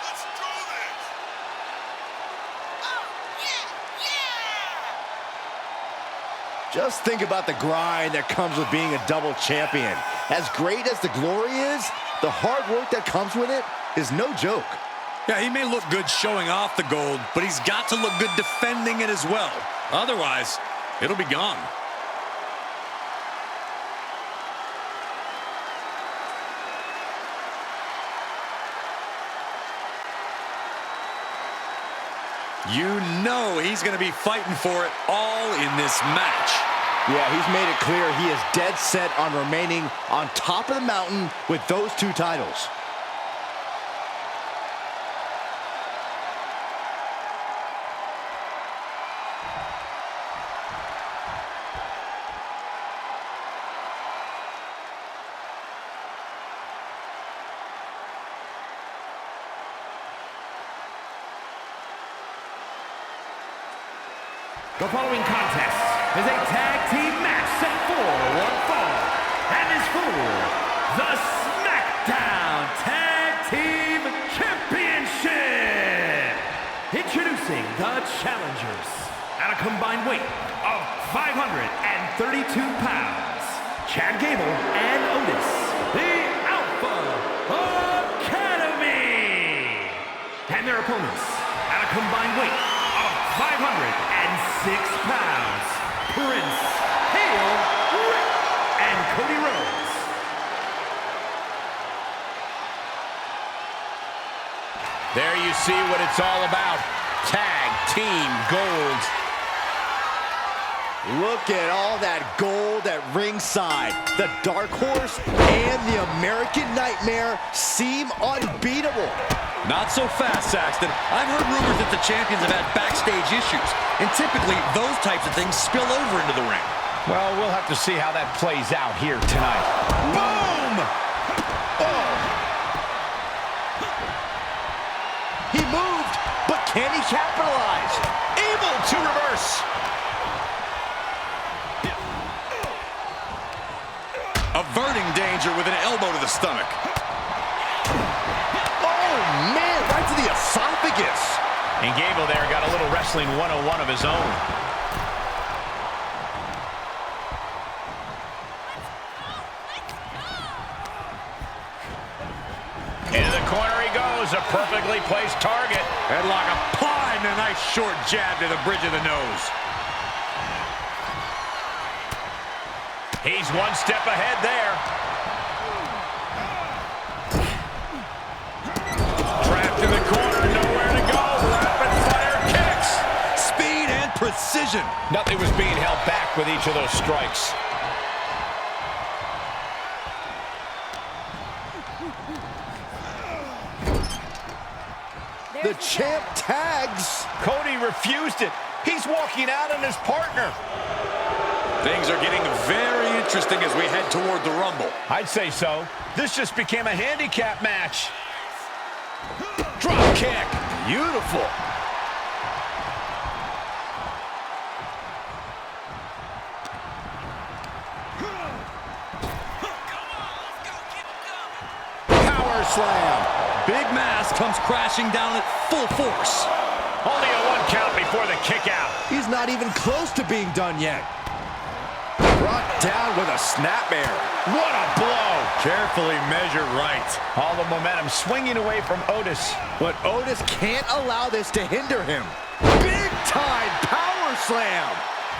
Let's do this! Just think about the grind that comes with being a double champion. As great as the glory is, the hard work that comes with it is no joke. Yeah, he may look good showing off the gold, but he's got to look good defending it as well. Otherwise, it'll be gone. You know he's going to be fighting for it all in this match. Yeah, he's made it clear he is dead set on remaining on top of the mountain with those two titles. The following contest is a tag team match set for one fall and is for the SmackDown Tag Team Championship. Introducing the challengers at a combined weight of 532 pounds, Chad Gable and Otis, the Alpha Academy, and their opponents at a combined weight of 506 pounds, Prince Hale, Rick, and Cody Rhodes. There you see what it's all about. Tag Team Gold. Look at all that gold at ringside. The Dark Horse and the American Nightmare seem unbeatable. Not so fast, Saxton. I've heard rumors that the champions have had backstage issues, and typically those types of things spill over into the ring. Well, we'll have to see how that plays out here tonight. Boom! Oh! He moved, but can he capitalize? Able to reverse. Averting danger with an elbow to the stomach. Oh, man, right to the esophagus. And Gable there got a little wrestling 101 of his own. Into the corner he goes, a perfectly placed target. Headlock applied and a nice short jab to the bridge of the nose. He's one step ahead there. Trapped in the corner, nowhere to go. Rapid fire kicks. Speed and precision. Nothing was being held back with each of those strikes. The champ tags. Cody refused it. He's walking out on his partner. Things are getting very interesting as we head toward the Rumble. I'd say so. This just became a handicap match. Drop kick. Beautiful. Power slam. Big Mass comes crashing down at full force. Only a 1 count before the kick out. He's not even close to being done yet. Brought down with a snapmare. What a blow. Carefully measured right. All the momentum swinging away from Otis. But Otis can't allow this to hinder him. Big time power slam.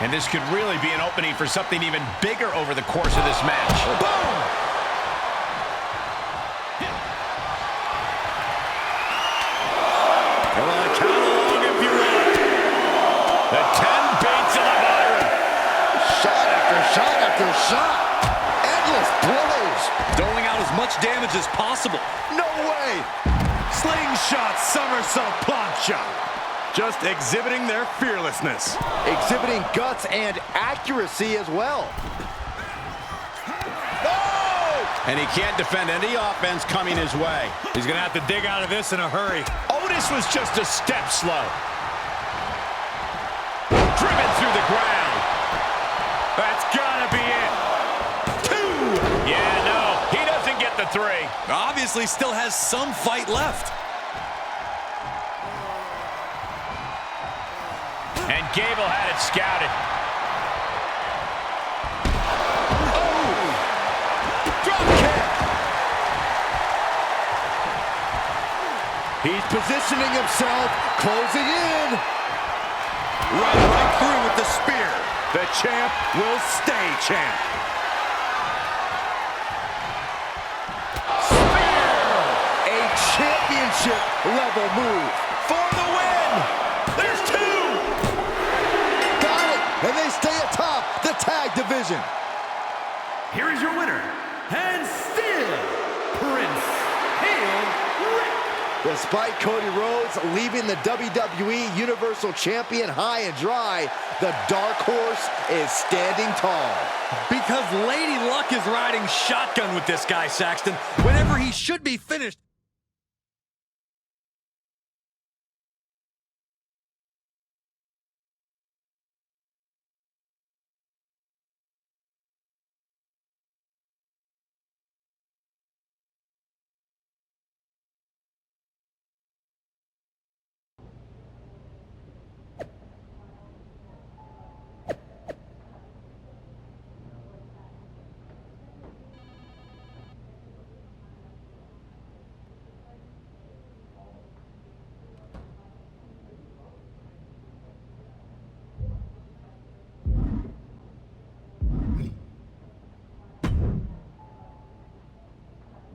And this could really be an opening for something even bigger over the course of this match. Boom! Come on, count along if you want. The 10 beats of the Byron. Shot after shot after shot. Endless blows. Doling out as much damage as possible. No way. Slingshot somersault plancha. Just exhibiting their fearlessness. Exhibiting guts and accuracy as well. And he can't defend any offense coming his way. He's going to have to dig out of this in a hurry. Otis was just a step slow. Driven through the ground. That's got to be it. 2. Yeah, no, he doesn't get the 3. Obviously still has some fight left. And Gable had it scouted. He's positioning himself, closing in. Right through with the spear. The champ will stay champ. A championship level move. For the win! There's two! Got it! And they stay atop the tag division. Here is your winner, and still Prince Hail Rick. Despite Cody Rhodes leaving the WWE Universal Champion high and dry, the Dark Horse is standing tall. Because Lady Luck is riding shotgun with this guy, Saxton, whenever he should be finished.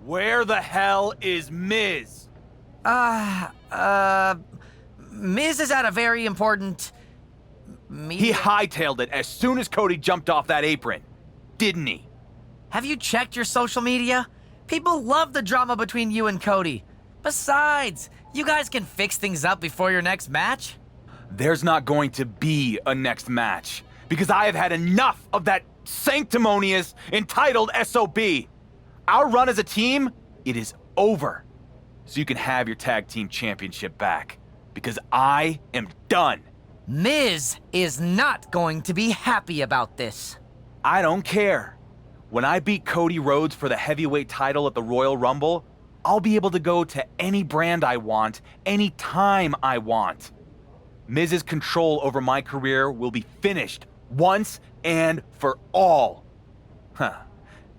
Where the hell is Miz? Miz is at a very important meeting. He hightailed it as soon as Cody jumped off that apron, didn't he? Have you checked your social media? People love the drama between you and Cody. Besides, you guys can fix things up before your next match. There's not going to be a next match because I have had enough of that sanctimonious, entitled SOB. Our run as a team, it is over. So you can have your tag team championship back because I am done. Miz is not going to be happy about this. I don't care. When I beat Cody Rhodes for the heavyweight title at the Royal Rumble, I'll be able to go to any brand I want, any time I want. Miz's control over my career will be finished once and for all. Huh.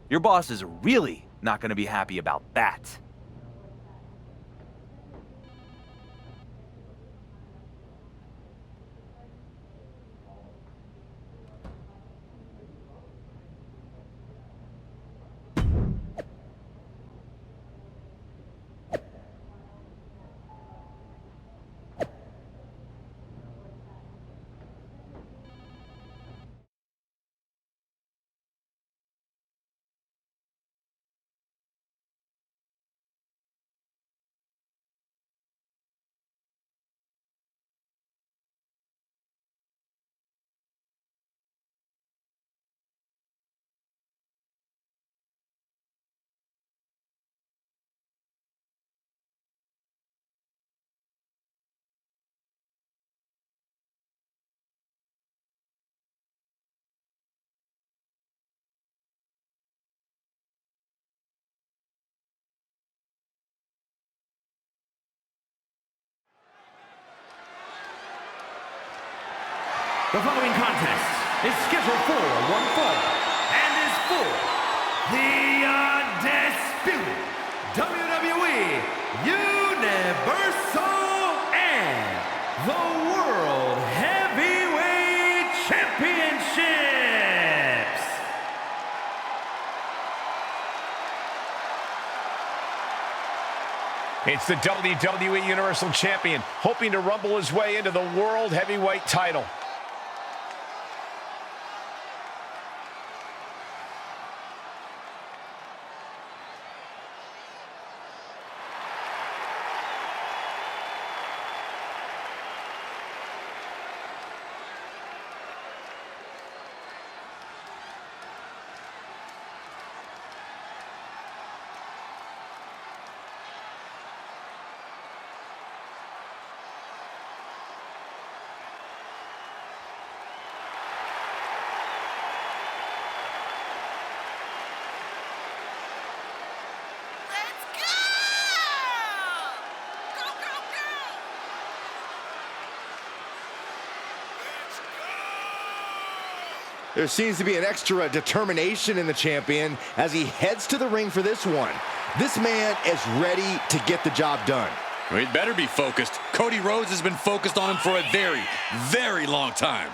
Your boss is really not going to be happy about that. The following contest is scheduled for one fall and is for the undisputed WWE Universal and the World Heavyweight Championships. It's the WWE Universal Champion, hoping to rumble his way into the World Heavyweight title. There seems to be an extra determination in the champion as he heads to the ring for this one. This man is ready to get the job done. Well, he'd better be focused. Cody Rhodes has been focused on him for a very, very long time.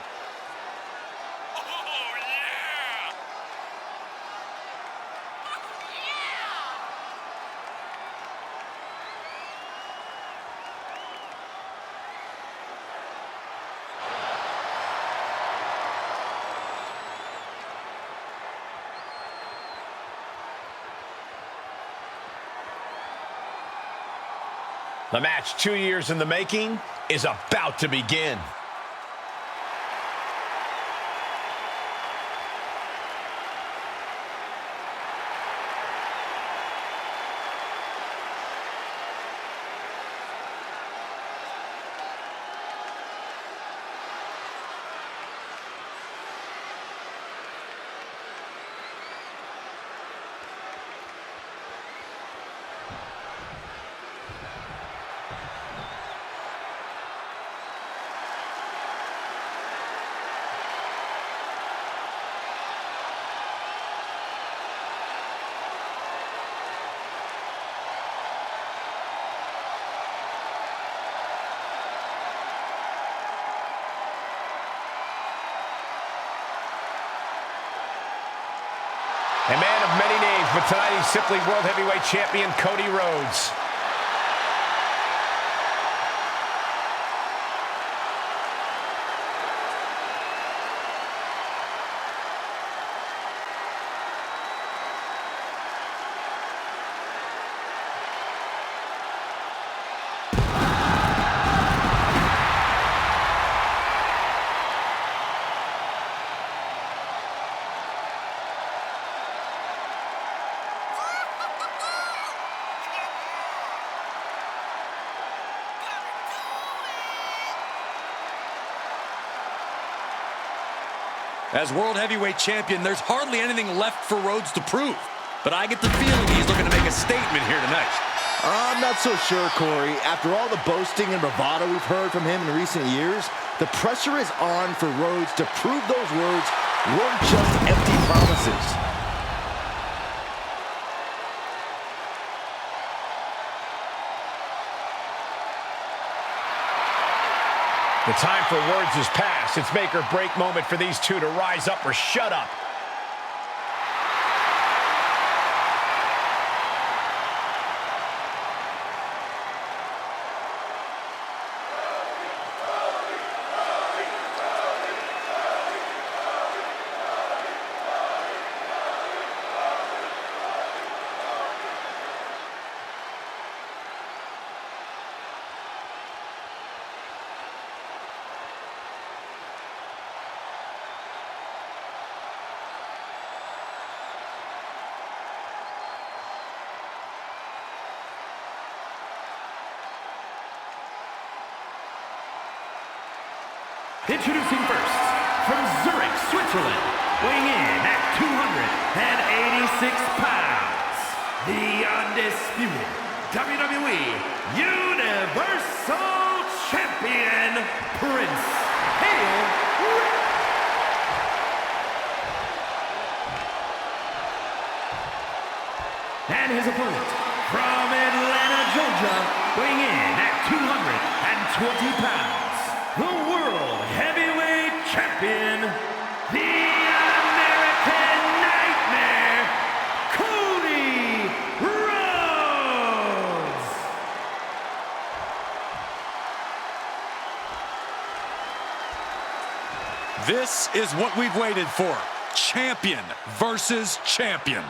The match 2 years in the making is about to begin. A man of many names, but tonight he's simply World Heavyweight Champion Cody Rhodes. As World Heavyweight Champion, there's hardly anything left for Rhodes to prove. But I get the feeling he's looking to make a statement here tonight. I'm not so sure, Corey. After all the boasting and bravado we've heard from him in recent years, the pressure is on for Rhodes to prove those words weren't just empty promises. The time for words is past. It's make or break moment for these two to rise up or shut up. Introducing first, from Zurich, Switzerland, weighing in at 286 pounds, the undisputed WWE Universal Champion, Prince Henrik. And his opponent, from Atlanta, Georgia, weighing in at 220 pounds, the World Heavyweight Champion, the American Nightmare, Cody Rhodes. This is what we've waited for. Champion versus champion.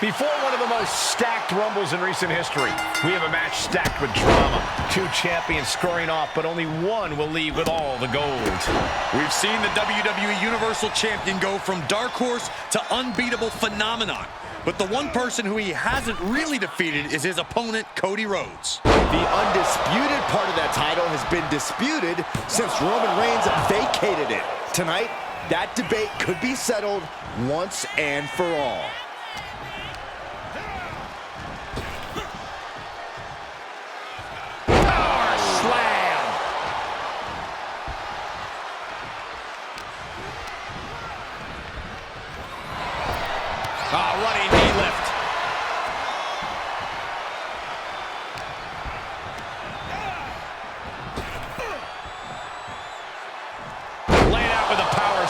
Before one of the most stacked Rumbles in recent history, we have a match stacked with drama. Two champions scoring off, but only one will leave with all the gold. We've seen the WWE Universal Champion go from dark horse to unbeatable phenomenon. But the one person who he hasn't really defeated is his opponent, Cody Rhodes. The undisputed part of that title has been disputed since Roman Reigns vacated it. Tonight, that debate could be settled once and for all.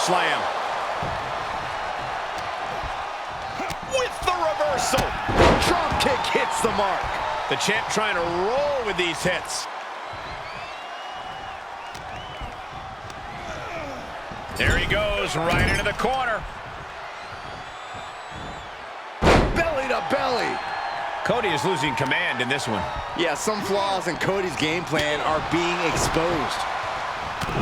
slam. With the reversal. Drop kick hits the mark. The champ trying to roll with these hits. There he goes, right into the corner. Belly to belly. Cody is losing command in this one. Yeah, some flaws in Cody's game plan are being exposed.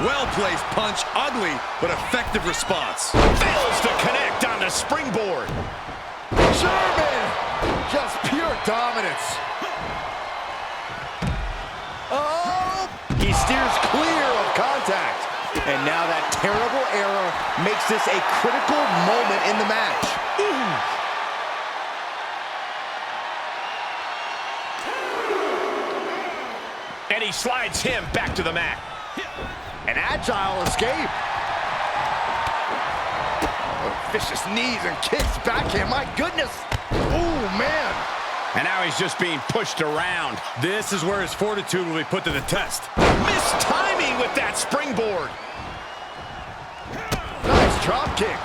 Well-placed punch, ugly, but effective response. Fails to connect on the springboard. German! Just pure dominance. Oh! He steers clear of contact. And now that terrible error makes this a critical moment in the match. And he slides him back to the mat. An agile escape. Vicious knees and kicks backhand. My goodness. Oh, man. And now he's just being pushed around. This is where his fortitude will be put to the test. Missed timing with that springboard. Nice drop kick.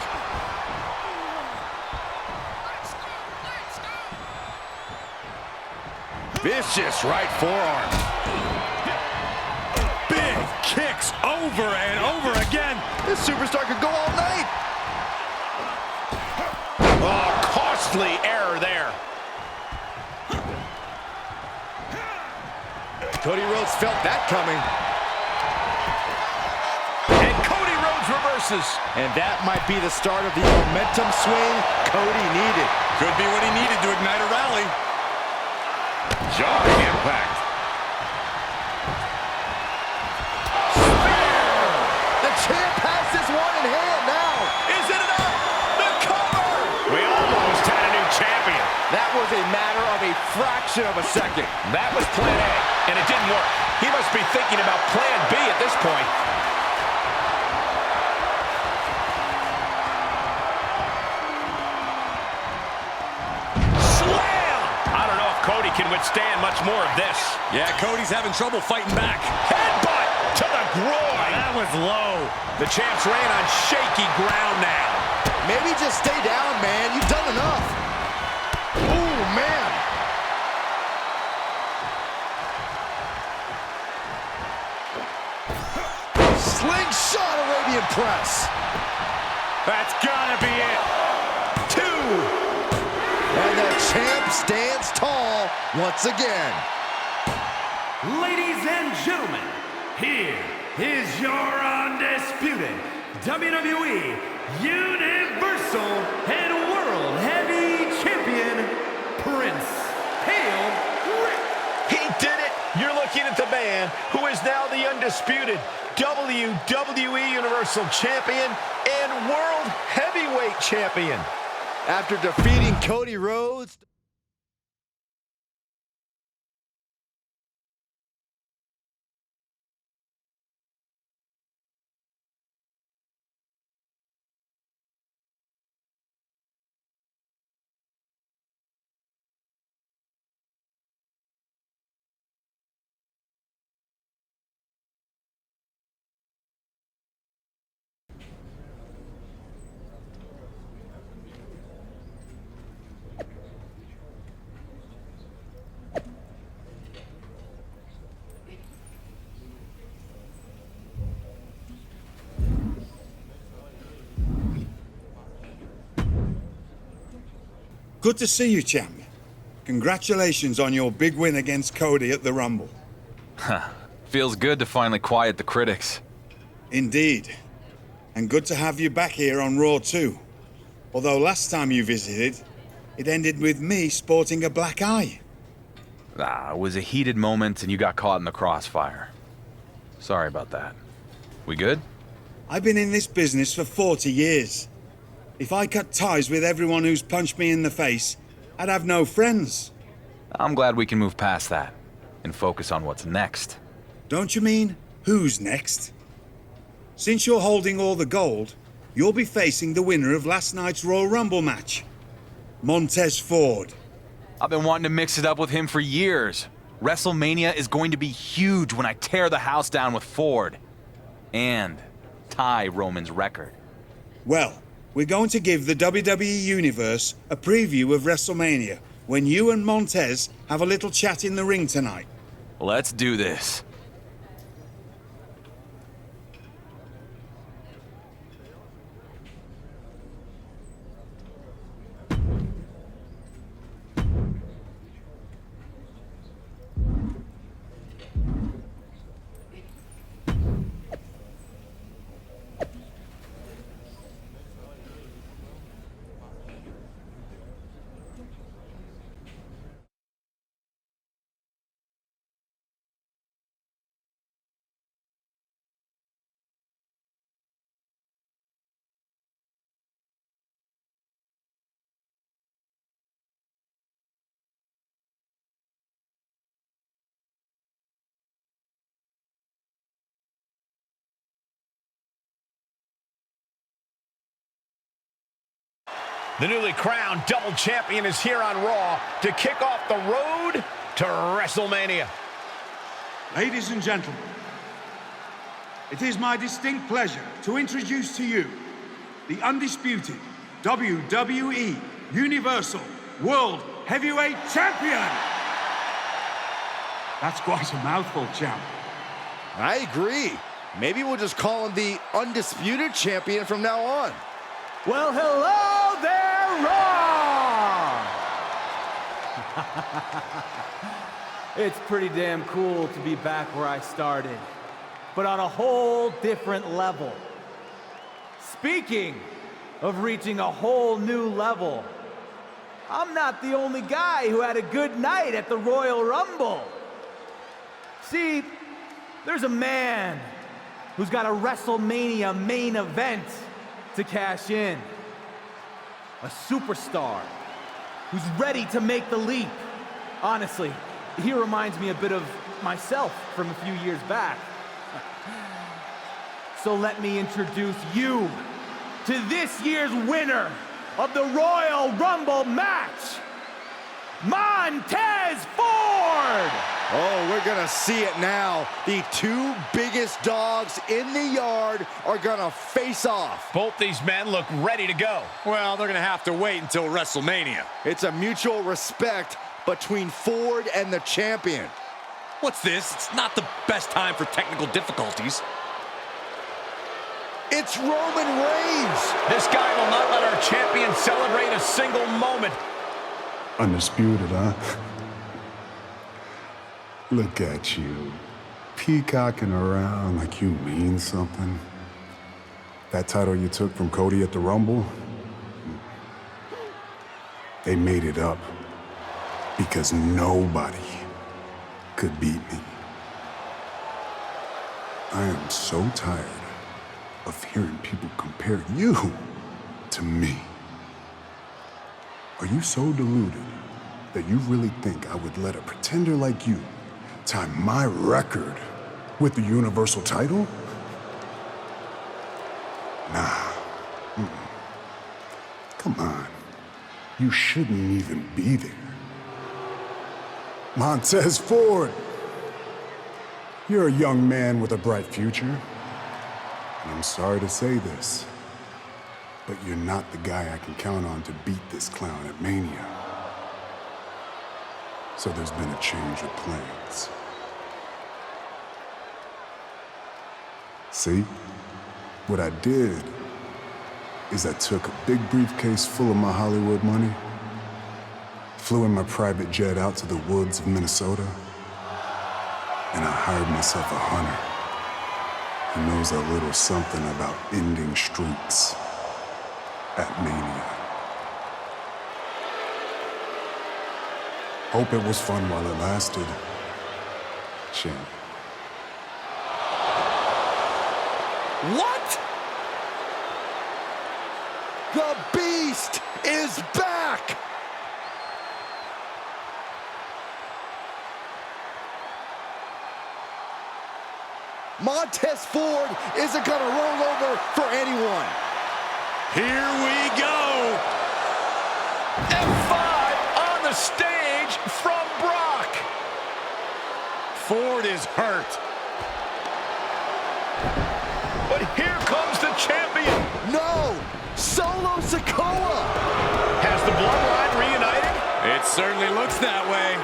Vicious right forearm. Big kicks over and over again. This superstar could go all night. Oh, costly error there. Cody Rhodes felt that coming. And Cody Rhodes reverses. And that might be the start of the momentum swing Cody needed. Could be what he needed to ignite a rally. Jarring impact. The champ has this one in hand now. Is it enough? The cover! We almost had a new champion. That was a matter of a fraction of a second. That was plan A, and it didn't work. He must be thinking about plan B at this point. Slam! I don't know if Cody can withstand much more of this. Yeah, Cody's having trouble fighting back. Headbutt to the groin. That was low. The champ's laying on shaky ground now. Maybe just stay down, man. You've done enough. Oh, man. Slingshot Arabian press. That's gotta be it. 2. And the champ stands tall once again. Ladies and gentlemen, here is your undisputed WWE Universal and World Heavy Champion, Prince Hail Rick. He did it! You're looking at the man who is now the undisputed WWE Universal Champion and World Heavyweight Champion. After defeating Cody Rhodes... Good to see you, champ. Congratulations on your big win against Cody at the Rumble. Feels good to finally quiet the critics. Indeed. And good to have you back here on Raw too. Although last time you visited, it ended with me sporting a black eye. It was a heated moment and you got caught in the crossfire. Sorry about that. We good? I've been in this business for 40 years. If I cut ties with everyone who's punched me in the face, I'd have no friends. I'm glad we can move past that and focus on what's next. Don't you mean, who's next? Since you're holding all the gold, you'll be facing the winner of last night's Royal Rumble match, Montez Ford. I've been wanting to mix it up with him for years. WrestleMania is going to be huge when I tear the house down with Ford. And tie Roman's record. Well, we're going to give the WWE Universe a preview of WrestleMania when you and Montez have a little chat in the ring tonight. Let's do this. The newly crowned double champion is here on Raw to kick off the road to WrestleMania. Ladies and gentlemen, it is my distinct pleasure to introduce to you the undisputed WWE Universal World Heavyweight Champion. That's quite a mouthful, champ. I agree. Maybe we'll just call him the undisputed champion from now on. Well, hello there, Raw! It's pretty damn cool to be back where I started, but on a whole different level. Speaking of reaching a whole new level, I'm not the only guy who had a good night at the Royal Rumble. See, there's a man who's got a WrestleMania main event to cash in. A superstar who's ready to make the leap. Honestly, he reminds me a bit of myself from a few years back. So let me introduce you to this year's winner of the Royal Rumble match, Montez Ford! Oh, we're gonna see it now. The two biggest dogs in the yard are gonna face off. Both these men look ready to go. Well, they're going to have to wait until WrestleMania. It's a mutual respect between Ford and the champion. What's this? It's not the best time for technical difficulties. It's Roman Reigns. This guy will not let our champion celebrate a single moment. Undisputed, huh? Look at you, peacocking around like you mean something. That title you took from Cody at the Rumble, they made it up because nobody could beat me. I am so tired of hearing people compare you to me. Are you so deluded that you really think I would let a pretender like you tie my record with the Universal title? Nah. Come on. You shouldn't even be there. Montez Ford, you're a young man with a bright future. And I'm sorry to say this, but you're not the guy I can count on to beat this clown at Mania. So there's been a change of plans. See? What I did is I took a big briefcase full of my Hollywood money, flew in my private jet out to the woods of Minnesota, and I hired myself a hunter who knows a little something about ending streaks at Mania. Hope it was fun while it lasted, champ. What? The Beast is back! Montez Ford isn't gonna roll over for anyone. Here we go. F5 on the stage from Brock. Ford is hurt. But here comes the champion. No, Solo Sikoa! Has the bloodline reunited? It certainly looks that way.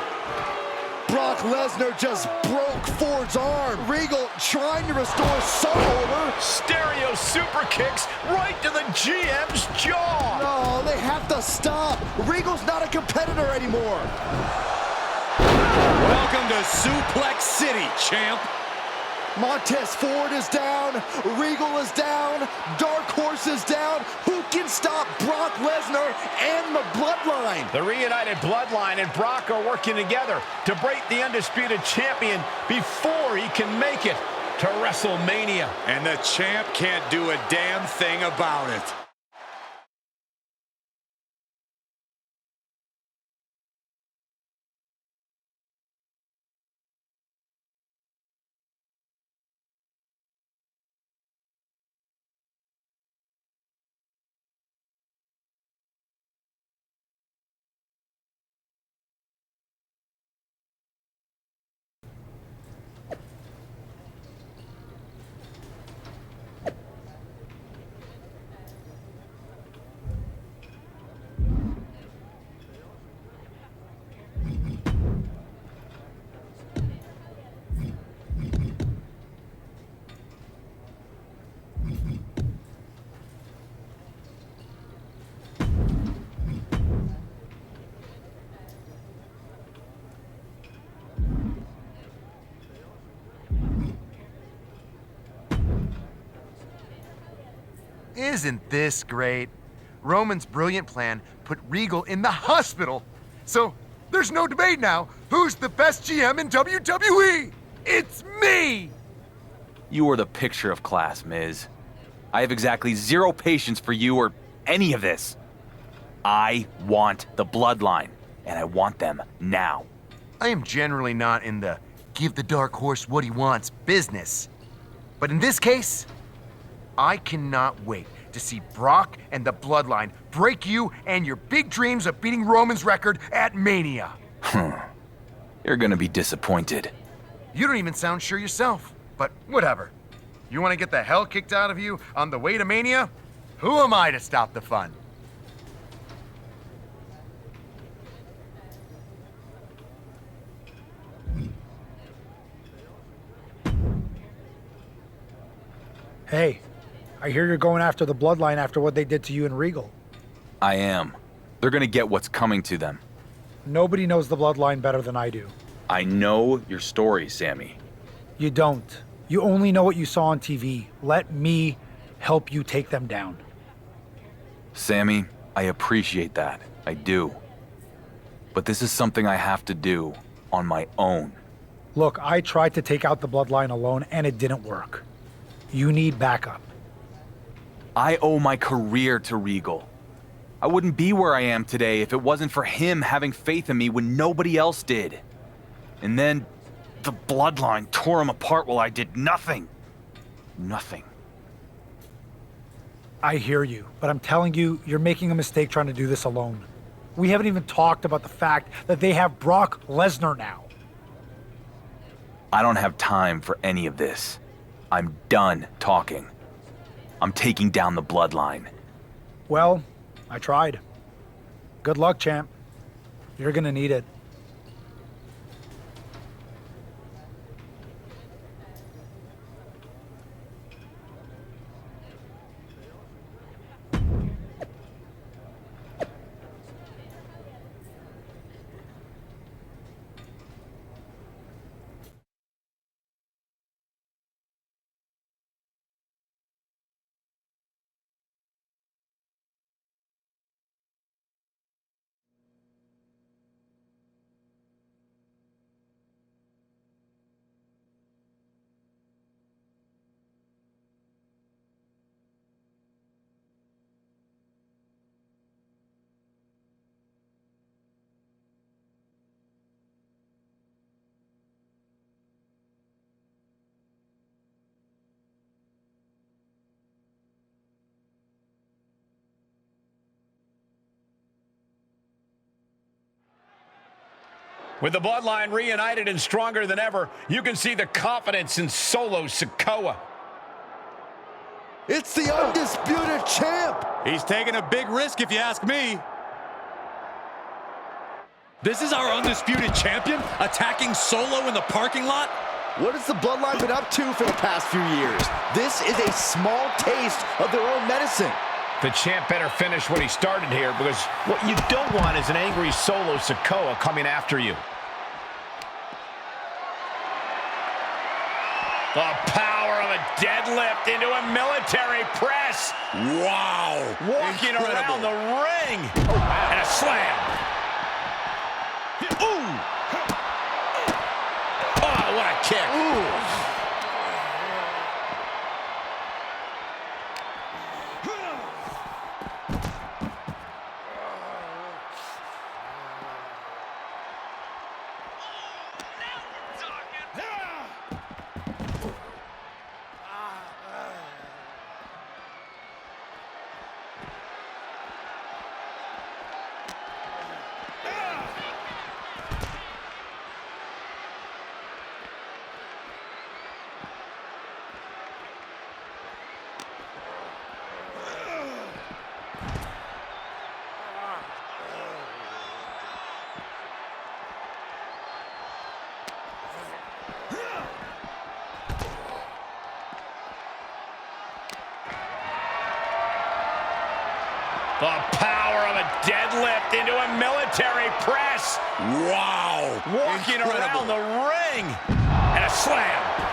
Brock Lesnar just broke Ford's arm. Regal trying to restore some order. Stereo super kicks right to the GM's jaw. No, they have to stop. Regal's not a competitor anymore. Welcome to Suplex City, champ. Montez Ford is down. Regal is down. Dark Horse is down. Who can stop Brock Lesnar and the Bloodline? The reunited Bloodline and Brock are working together to break the undisputed champion before he can make it to WrestleMania. And the champ can't do a damn thing about it. Isn't this great? Roman's brilliant plan put Regal in the hospital. So there's no debate now. Who's the best GM in WWE? It's me! You are the picture of class, Miz. I have exactly zero patience for you or any of this. I want the Bloodline, and I want them now. I am generally not in the give the Dark Horse what he wants business. But in this case, I cannot wait to see Brock and the Bloodline break you and your big dreams of beating Roman's record at Mania. You're gonna be disappointed. You don't even sound sure yourself, but whatever. You want to get the hell kicked out of you on the way to Mania? Who am I to stop the fun? Hey, I hear you're going after the Bloodline after what they did to you and Regal. I am. They're gonna get what's coming to them. Nobody knows the Bloodline better than I do. I know your story, Sammy. You don't. You only know what you saw on TV. Let me help you take them down. Sammy, I appreciate that. I do. But this is something I have to do on my own. Look, I tried to take out the Bloodline alone and it didn't work. You need backup. I owe my career to Regal. I wouldn't be where I am today if it wasn't for him having faith in me when nobody else did. And then the Bloodline tore him apart while I did nothing. Nothing. I hear you, but I'm telling you, you're making a mistake trying to do this alone. We haven't even talked about the fact that they have Brock Lesnar now. I don't have time for any of this. I'm done talking. I'm taking down the Bloodline. Well, I tried. Good luck, champ. You're gonna need it. With the Bloodline reunited and stronger than ever, you can see the confidence in Solo Sikoa. It's the undisputed champ. He's taking a big risk if you ask me. This is our undisputed champion attacking Solo in the parking lot? What has the Bloodline been up to for the past few years? This is a small taste of their own medicine. The champ better finish what he started here, because what you don't want is an angry Solo Sikoa coming after you. The power of a deadlift into a military press. Wow. Walking around the ring. And a slam. Ooh. Oh, what a kick. Ooh. The power of a deadlift into a military press. Wow. Walking around the ring. And a slam.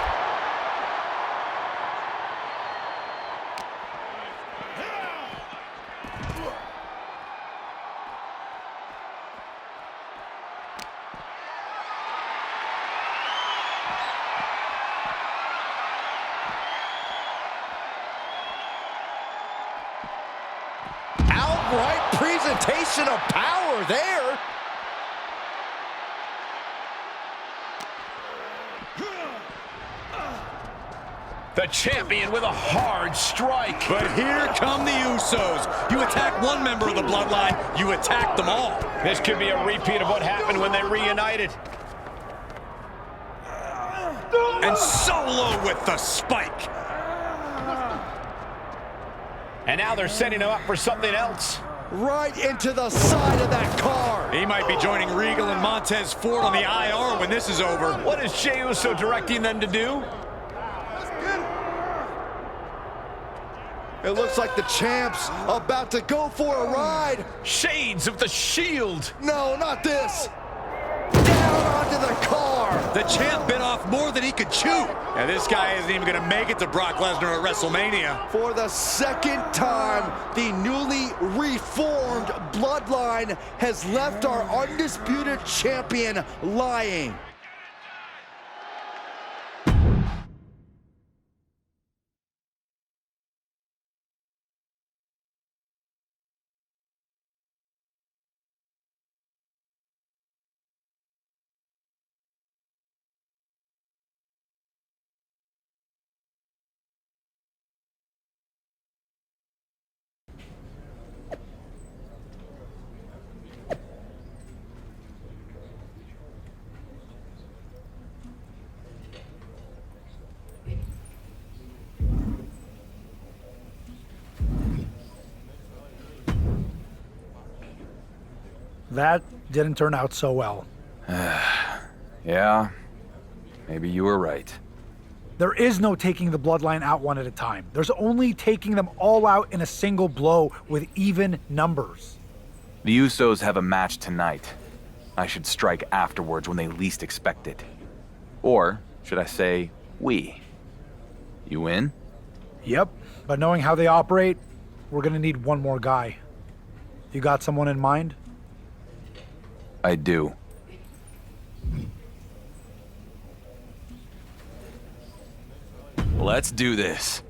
Outright presentation of power there. The champion with a hard strike. But here come the Usos. You attack one member of the Bloodline, you attack them all. This could be a repeat of what happened when they reunited. And Solo with the spike. And now they're setting him up for something else. Right into the side of that car. He might be joining Regal and Montez Ford on the IR when this is over. What is Jey Uso directing them to do? It looks like the champ's about to go for a ride. Shades of the Shield. No, not this. Down onto the car. The champ bit off more than he could chew. And this guy isn't even going to make it to Brock Lesnar at WrestleMania. For the second time, the newly reformed Bloodline has left our undisputed champion lying. That didn't turn out so well. Yeah, maybe you were right. There is no taking the Bloodline out one at a time. There's only taking them all out in a single blow with even numbers. The Usos have a match tonight. I should strike afterwards when they least expect it. Or should I say, we? You in? Yep, but knowing how they operate, we're gonna need one more guy. You got someone in mind? I do. Let's do this.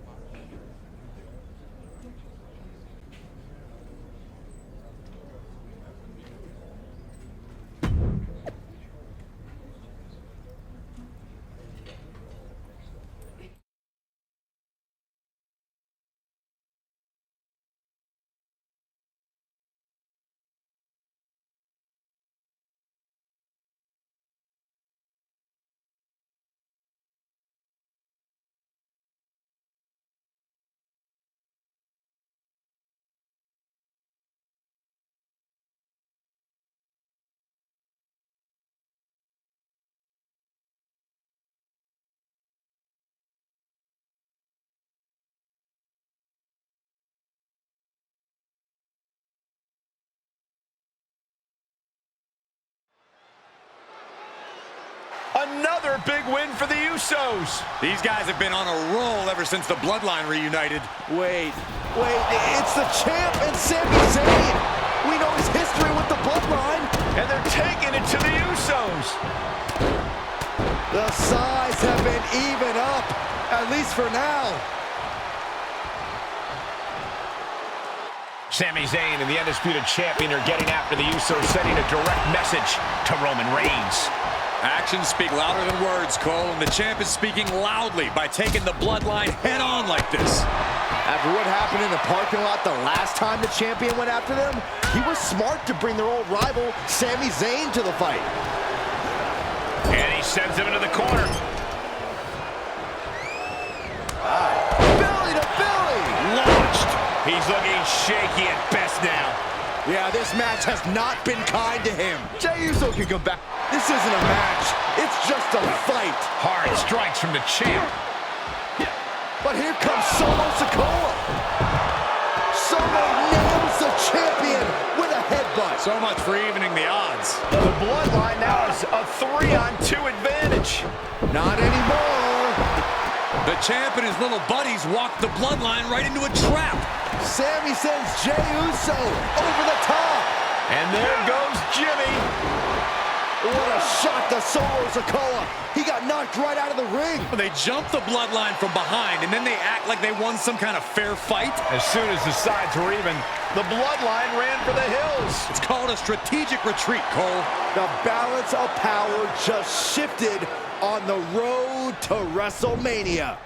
Another big win for the Usos. These guys have been on a roll ever since the Bloodline reunited. Wait, it's the champ and Sami Zayn. We know his history with the Bloodline. And they're taking it to the Usos. The sides have been even up, at least for now. Sami Zayn and the Undisputed Champion are getting after the Usos, sending a direct message to Roman Reigns. Actions speak louder than words, Cole, and the champ is speaking loudly by taking the Bloodline head-on like this. After what happened in the parking lot the last time the champion went after them, he was smart to bring their old rival, Sami Zayn, to the fight. And he sends him into the corner. Belly to belly! Launched. He's looking shaky at best now. Yeah, this match has not been kind to him. Jey Uso can come back. This isn't a match. It's just a fight. Hard strikes from the champ. But here comes Solo Sikoa. Solo nails the champion with a headbutt. So much for evening the odds. The Bloodline now has a 3-on-2 advantage. Not anymore. The champ and his little buddies walked the Bloodline right into a trap. Sami sends Jey Uso over the top. And there goes Jimmy. What a shot to Solo Sikoa. He got knocked right out of the ring. They jumped the Bloodline from behind, and then they act like they won some kind of fair fight. As soon as the sides were even, the Bloodline ran for the hills. It's called a strategic retreat, Cole. The balance of power just shifted on the road to WrestleMania.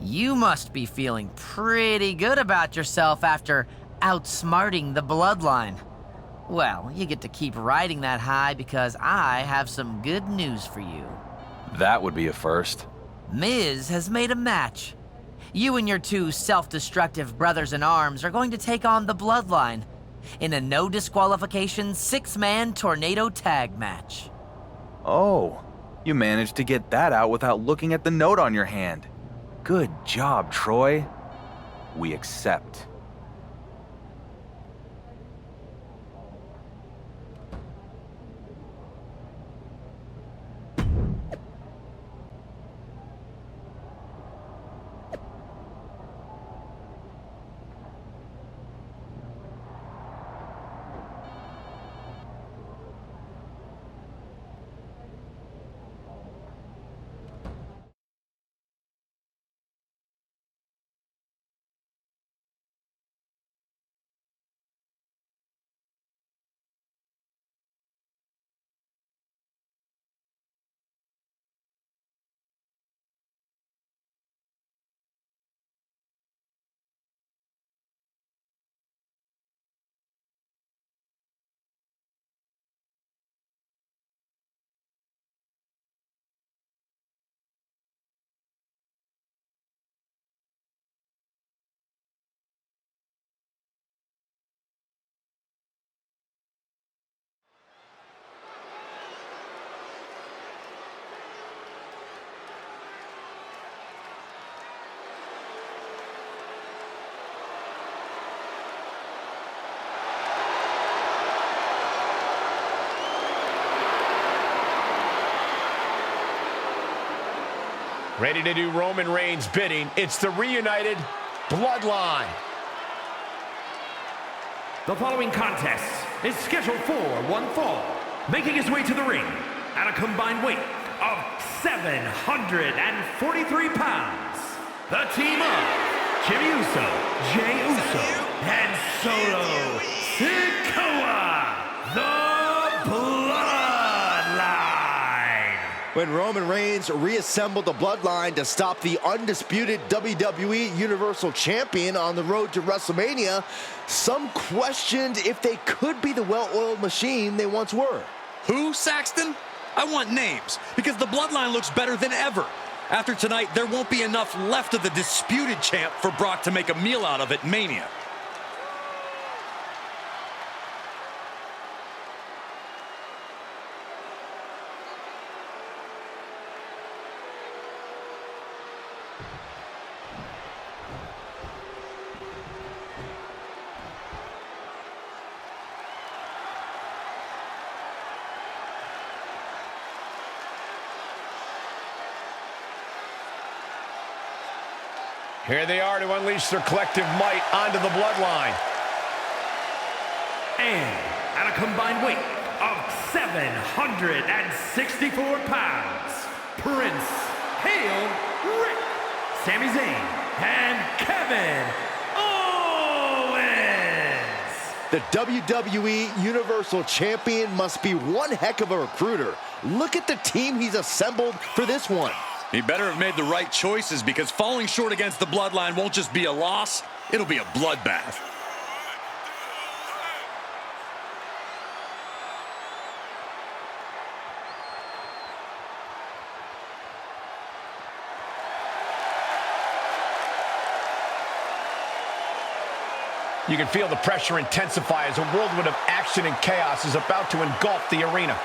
You must be feeling pretty good about yourself after outsmarting the Bloodline. Well, you get to keep riding that high because I have some good news for you. That would be a first. Miz has made a match. You and your two self-destructive brothers-in-arms are going to take on the Bloodline in a no disqualification 6-man tornado tag match. Oh, you managed to get that out without looking at the note on your hand. Good job, Troy. We accept. Ready to do Roman Reigns' bidding. It's the reunited Bloodline. The following contest is scheduled for one fall, making his way to the ring at a combined weight of 743 pounds. The team of Jimmy Uso, Jey Uso, and Solo Sikoa, the Bloodline. When Roman Reigns reassembled the Bloodline to stop the undisputed WWE Universal Champion on the road to WrestleMania, some questioned if they could be the well-oiled machine they once were. Who, Saxton? I want names, because the Bloodline looks better than ever. After tonight, there won't be enough left of the disputed champ for Brock to make a meal out of at Mania. Here they are to unleash their collective might onto the Bloodline. And at a combined weight of 764 pounds, Prince Hail Rick, Sami Zayn, and Kevin Owens. The WWE Universal Champion must be one heck of a recruiter. Look at the team he's assembled for this one. He better have made the right choices, because falling short against the Bloodline won't just be a loss, it'll be a bloodbath. You can feel the pressure intensify as a whirlwind of action and chaos is about to engulf the arena.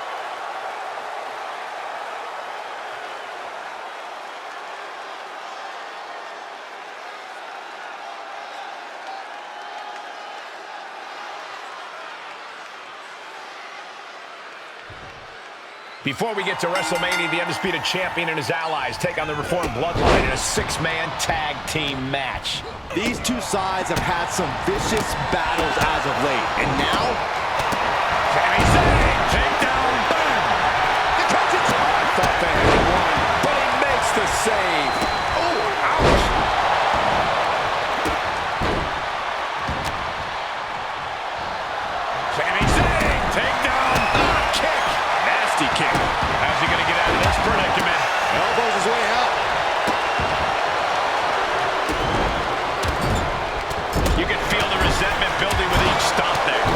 Before we get to WrestleMania, the Undisputed Champion and his allies take on the Reformed Bloodline in a six-man tag team match. These two sides have had some vicious battles as of late, and now... Sami Zayn, takedown, boom! The coaches thought they had won, but he makes the save. Oh, ouch! Sami Zayn, takedown, kick. Nasty kick. How's he going to get out of this predicament? Elbows his way out. You can feel the resentment building with each stomp there.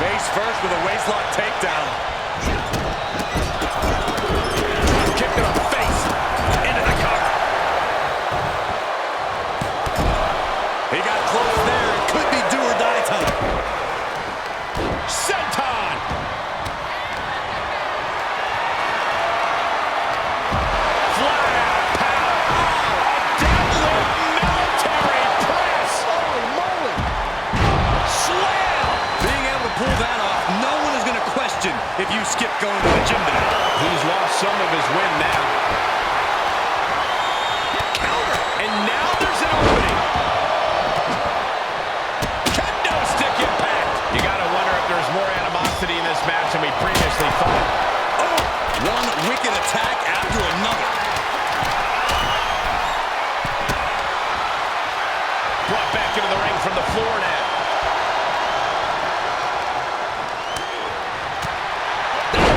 Face first with a waistlock takedown. Kick to the face. Into the cover. He got close there. It could be do or die time. Senton! Flat out power. Deadlift military press. Holy moly! Slam! Being able to pull that off, no one is going to question if you skip going to the gym today. He's lost some of his win now. Counter! And now there's an opening. Kendo stick impact. You gotta wonder if there's more animosity in this match than we previously thought. Oh, one wicked attack after another. Brought back into the ring from the floor now.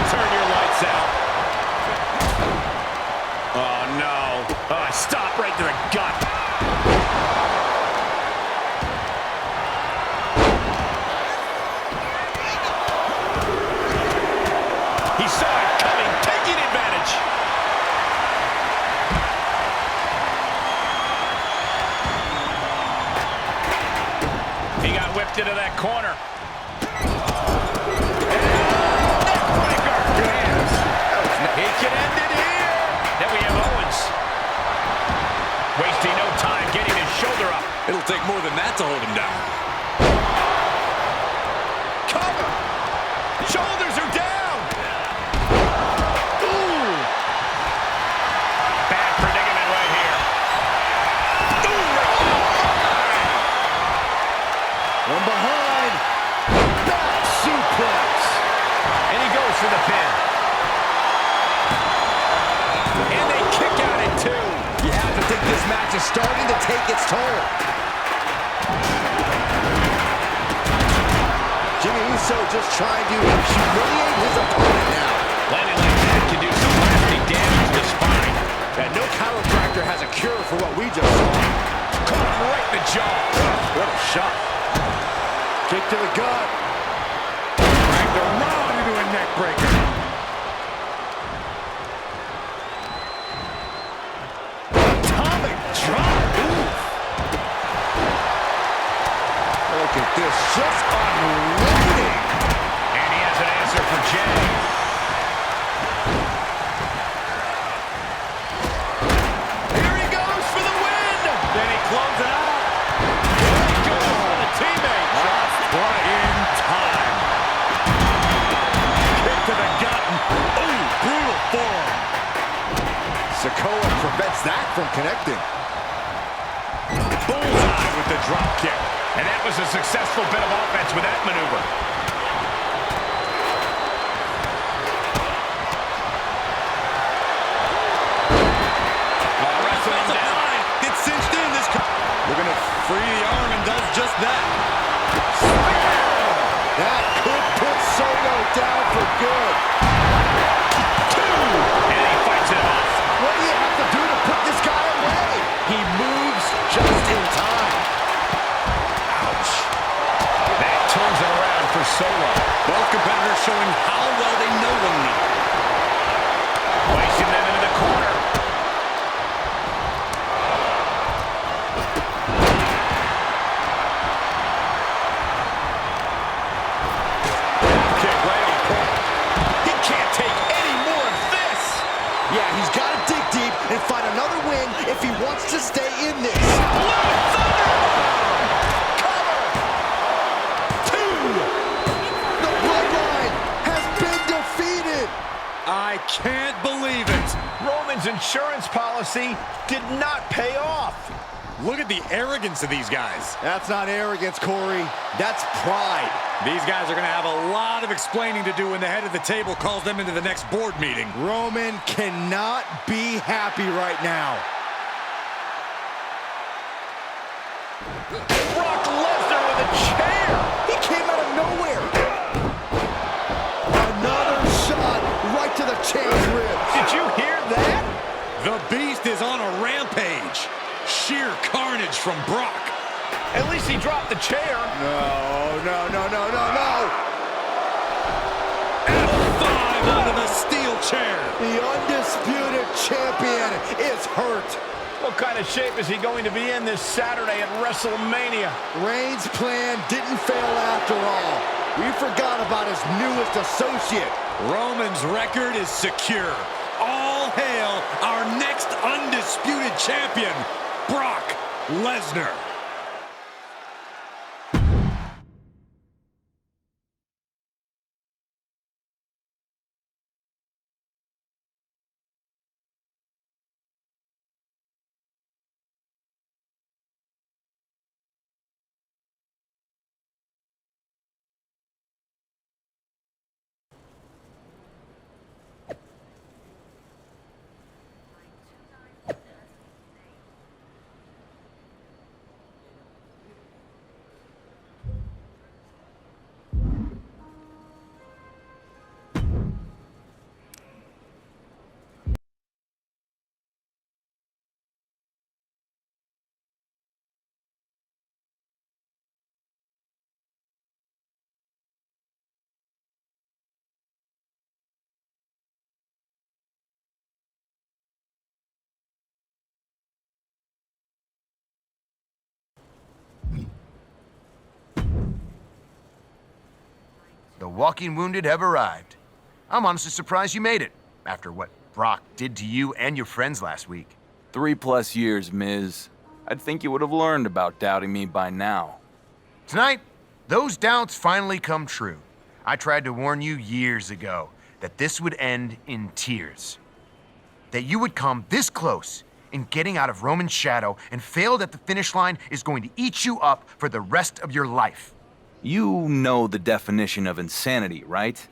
Turn your lights out. Oh, no. Oh, stop right to the gut. He saw it coming, taking advantage. He got whipped into that corner. He can end it here. Then we have Owens. Wasting no time getting his shoulder up. It'll take more than that to hold him down. Cover. Shoulders are down. Ooh. Bad predicament right here. Ooh. From behind. Back suplex. And he goes for the pin. And they kick out at two. You have to think this match is starting to take its toll. Jimmy Uso just trying to humiliate his opponent now. Landing like that can do some lasting damage to the spine. And no chiropractor has a cure for what we just saw. Caught him right in the jaw. What a shot. Kick to the gut. Dragged around into a neck breaker. Atomic drop. Look at this, just unloading. And he has an answer for Jay. Here he goes for the win. Then he closes it out. There he goes for the teammate. Just in time. Kick to the gut. Ooh, brutal forearm. Sikoa prevents that from connecting. Bullseye with the drop kick. And that was a successful bit of offense with that maneuver. Wrestling him down. Gets cinched in. Looking to free the arm and does just that. That could put Solo down for good. And he fights it off. What do you have to do to put this guy away? He moves just in time. Ouch. That turns it around for Solo. Both competitors showing how well they know one another. Placing them into the corner. Kick right on point. He can't take any more of this. Yeah, he's got to dig deep and find another win if he wants to stay in this. Cover! 2! The bloodline has been defeated! I can't believe it. Roman's insurance policy did not pay off. Look at the arrogance of these guys. That's not arrogance, Corey. That's pride. These guys are going to have a lot of explaining to do when the head of the table calls them into the next board meeting. Roman cannot be happy right now. Brock Lesnar with a chair. He came out of nowhere. Another shot right to the champ's ribs. Did you hear that? The Beast is on a rampage. Sheer carnage from Brock. At least he dropped the chair. No. F5 onto the steel chair. The undisputed champion is hurt. What kind of shape is he going to be in this Saturday at WrestleMania? Reigns' plan didn't fail after all. We forgot about his newest associate. Roman's record is secure. All hail our next undisputed champion, Brock Lesnar. The walking wounded have arrived. I'm honestly surprised you made it, after what Brock did to you and your friends last week. 3+ years, Miz. I'd think you would have learned about doubting me by now. Tonight, those doubts finally come true. I tried to warn you years ago that this would end in tears. That you would come this close in getting out of Roman's shadow and failed at the finish line is going to eat you up for the rest of your life. You know the definition of insanity, right?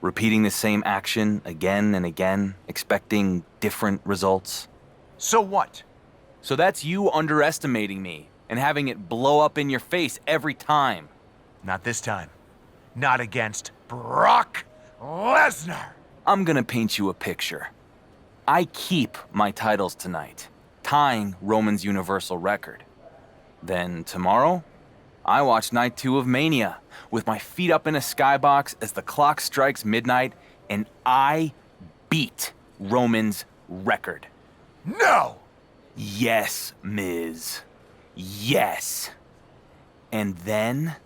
Repeating the same action again and again, expecting different results. So what? So that's you underestimating me and having it blow up in your face every time. Not this time. not against Brock Lesnar. I'm gonna paint you a picture. I keep my titles tonight, tying Roman's Universal record. Then tomorrow, I watch Night 2 of Mania with my feet up in a skybox as the clock strikes midnight, and I beat Roman's record. No! Yes, Miz. Yes. And then,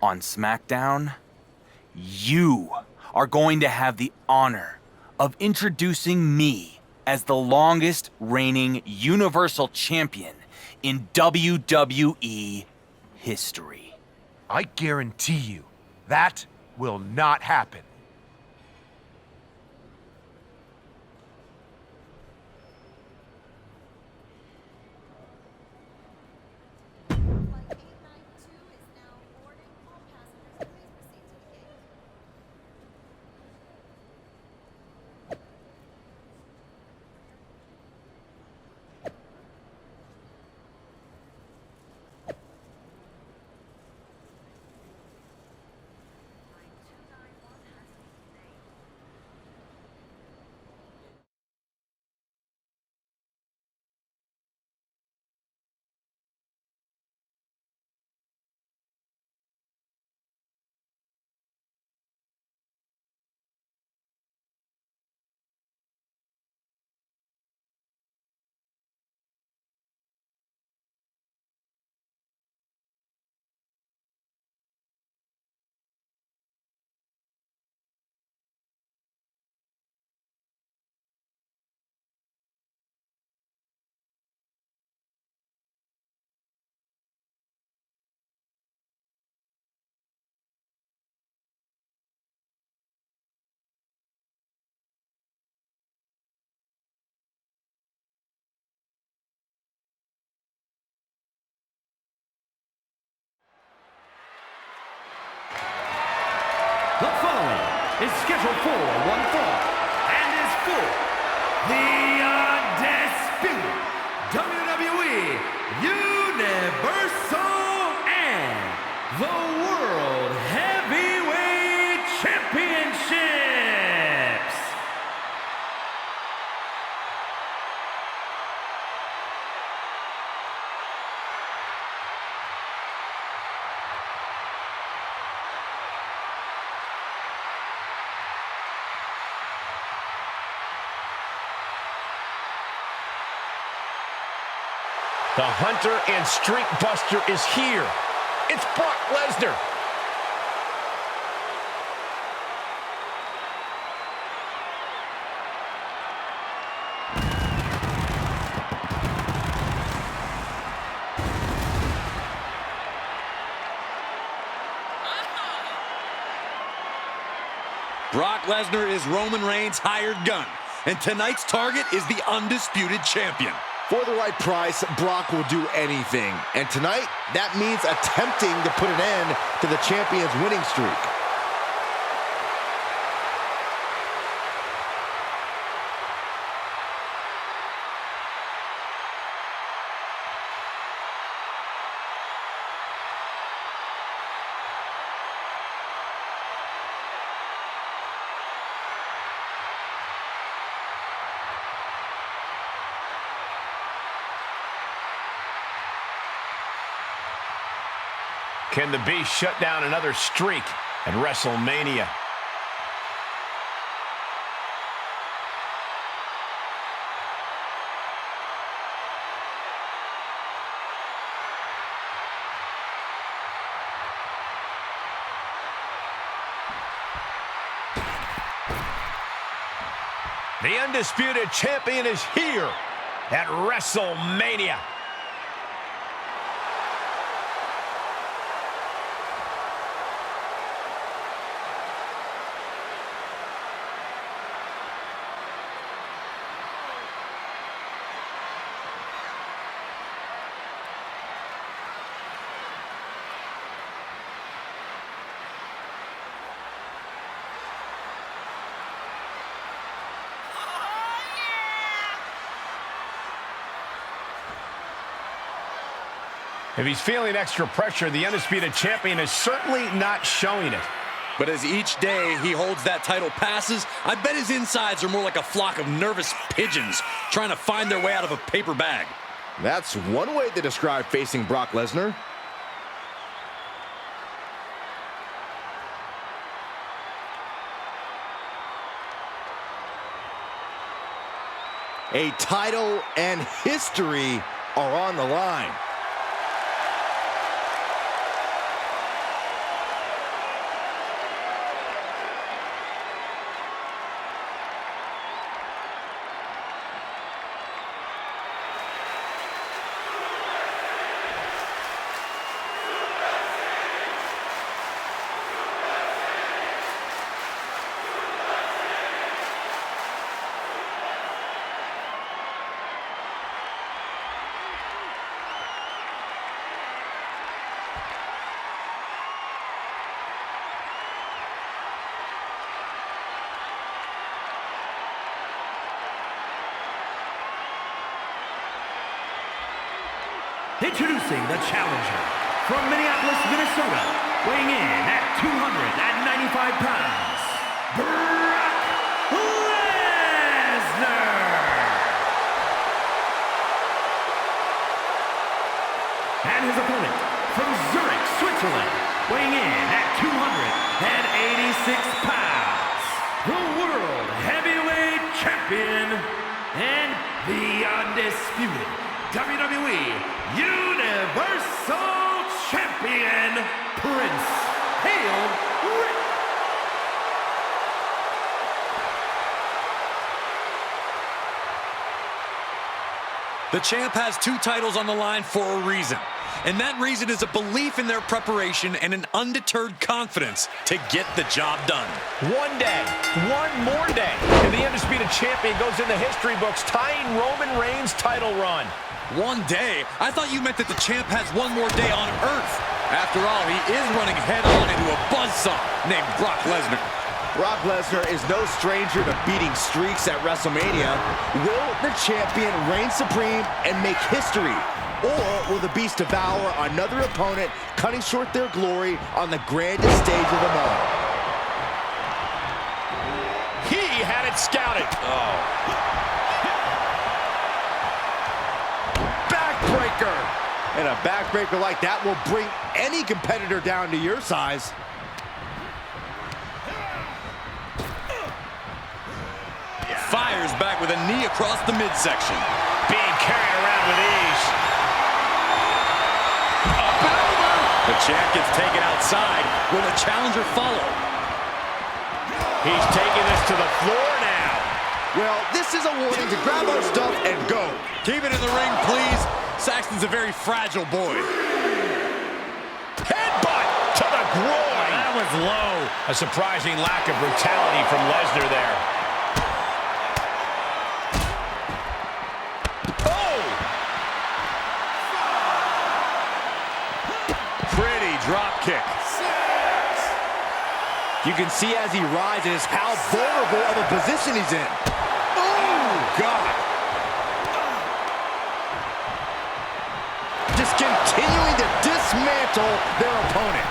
on SmackDown, you are going to have the honor of introducing me as the longest reigning Universal Champion in WWE history. I guarantee you, that will not happen. The following is scheduled for one fall and is for the undisputed WWE Universal and the World Heavyweight Championships. The Hunter and Streak Buster is here. It's Brock Lesnar. Brock Lesnar is Roman Reigns' hired gun, and tonight's target is the undisputed champion. For the right price, Brock will do anything. And tonight, that means attempting to put an end to the champion's winning streak. Can the Beast shut down another streak at WrestleMania? The undisputed champion is here at WrestleMania. If he's feeling extra pressure, the undisputed champion is certainly not showing it. But as each day he holds that title passes, I bet his insides are more like a flock of nervous pigeons trying to find their way out of a paper bag. That's one way to describe facing Brock Lesnar. A title and history are on the line. Introducing the challenger from Minneapolis, Minnesota, weighing in at 295 pounds, Brock Lesnar. And his opponent from Zurich, Switzerland, weighing in at 286 pounds, the World Heavyweight Champion and the undisputed WWE Universal Champion, Prince Henrik. The champ has 2 titles on the line for a reason. And that reason is a belief in their preparation and an undeterred confidence to get the job done. One day, one more day, and the undisputed champion goes in the history books, tying Roman Reigns' title run. One day? I thought you meant that the champ has one more day on Earth. After all, he is running head-on into a buzzsaw named Brock Lesnar. Brock Lesnar is no stranger to beating streaks at WrestleMania. Will the champion reign supreme and make history? Or will the Beast devour another opponent, cutting short their glory on the grandest stage of them all? He had it scouted. Backbreaker. And a backbreaker like that will bring any competitor down to your size. Fires back with a knee across the midsection. Being carried around with ease. The champ gets taken outside. Will the challenger follow? He's taking this to the floor now. Well, this is a warning to grab our stuff and go. Keep it in the ring, please. Saxton's a very fragile boy. Headbutt to the groin. That was low. A surprising lack of brutality from Lesnar there. Oh! Pretty drop kick. You can see as he rises how vulnerable of a position he's in. Oh, God. Just continuing to dismantle their opponent.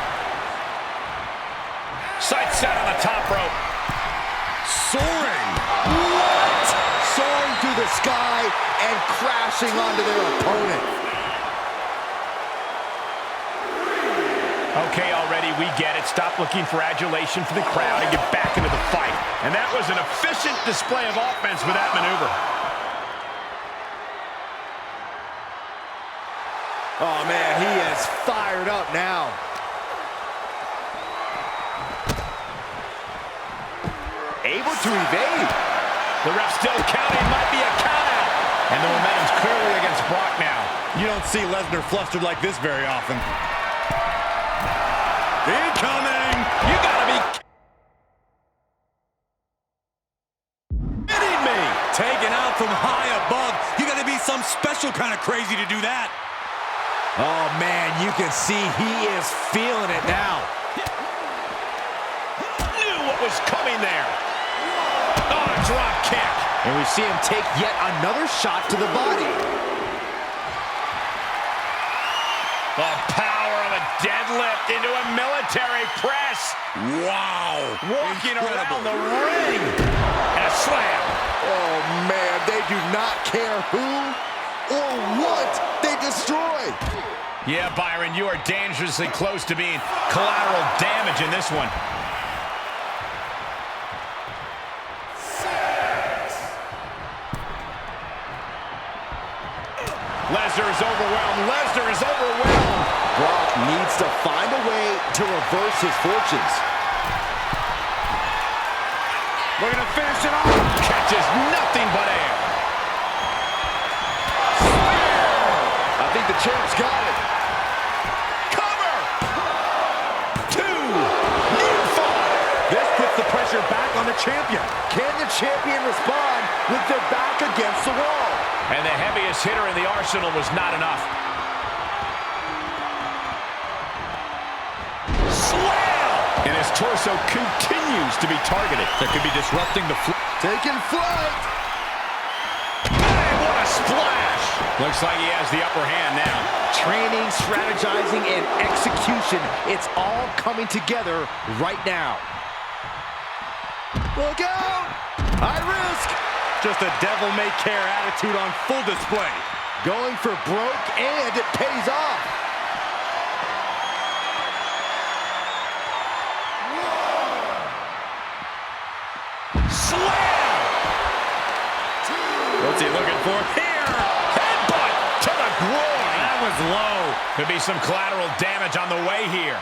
Sight set on the top rope. Soaring. What? Soaring through the sky and crashing onto their opponent. Okay, already, we get it. Stop looking for adulation for the crowd and get back into the fight. And that was an efficient display of offense with that maneuver. Oh, man, he is fired up now. Able to evade. The ref still counting, might be a countout. And the momentum's clearly against Brock now. You don't see Lesnar flustered like this very often. Incoming! You gotta be kidding me! Taken out from high above. You gotta be some special kind of crazy to do that. Oh, man, you can see he is feeling it now. Knew what was coming there. Oh, a drop kick. And we see him take yet another shot to the body. The power of a Deadlift into a military press. Wow. Walking around the ring. And a slam. Oh, man, they do not care who or what they destroy. Yeah, Byron, you are dangerously close to being collateral damage in this one. Lesnar is overwhelmed. Lesnar is overwhelmed. Brock needs to find a way to reverse his fortunes. Looking to finish it off. Catches nothing but air. I think the champ's got it. Cover. 2. Near fall. This puts the pressure back on the champion. Can the champion respond with their back against the wall? And the heaviest hitter in the arsenal was not enough. Slam! And his torso continues to be targeted. That could be disrupting the flow. Taking flight. Bang! What a splash! Looks like he has the upper hand now. Training, strategizing, and execution. It's all coming together right now. Look out! High risk. Just a devil-may-care attitude on full display. Going for broke, and it pays off. Slam! What's he looking for here? Headbutt to the groin. That was low. Could be some collateral damage on the way here.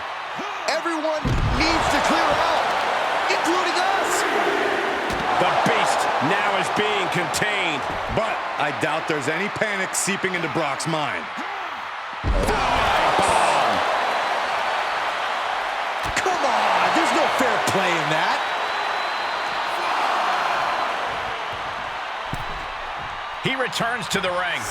Everyone needs to clear out, including us. The beast now is being contained. But I doubt there's any panic seeping into Brock's mind. Bomb. Come on, there's no fair play in that. He returns to the ring.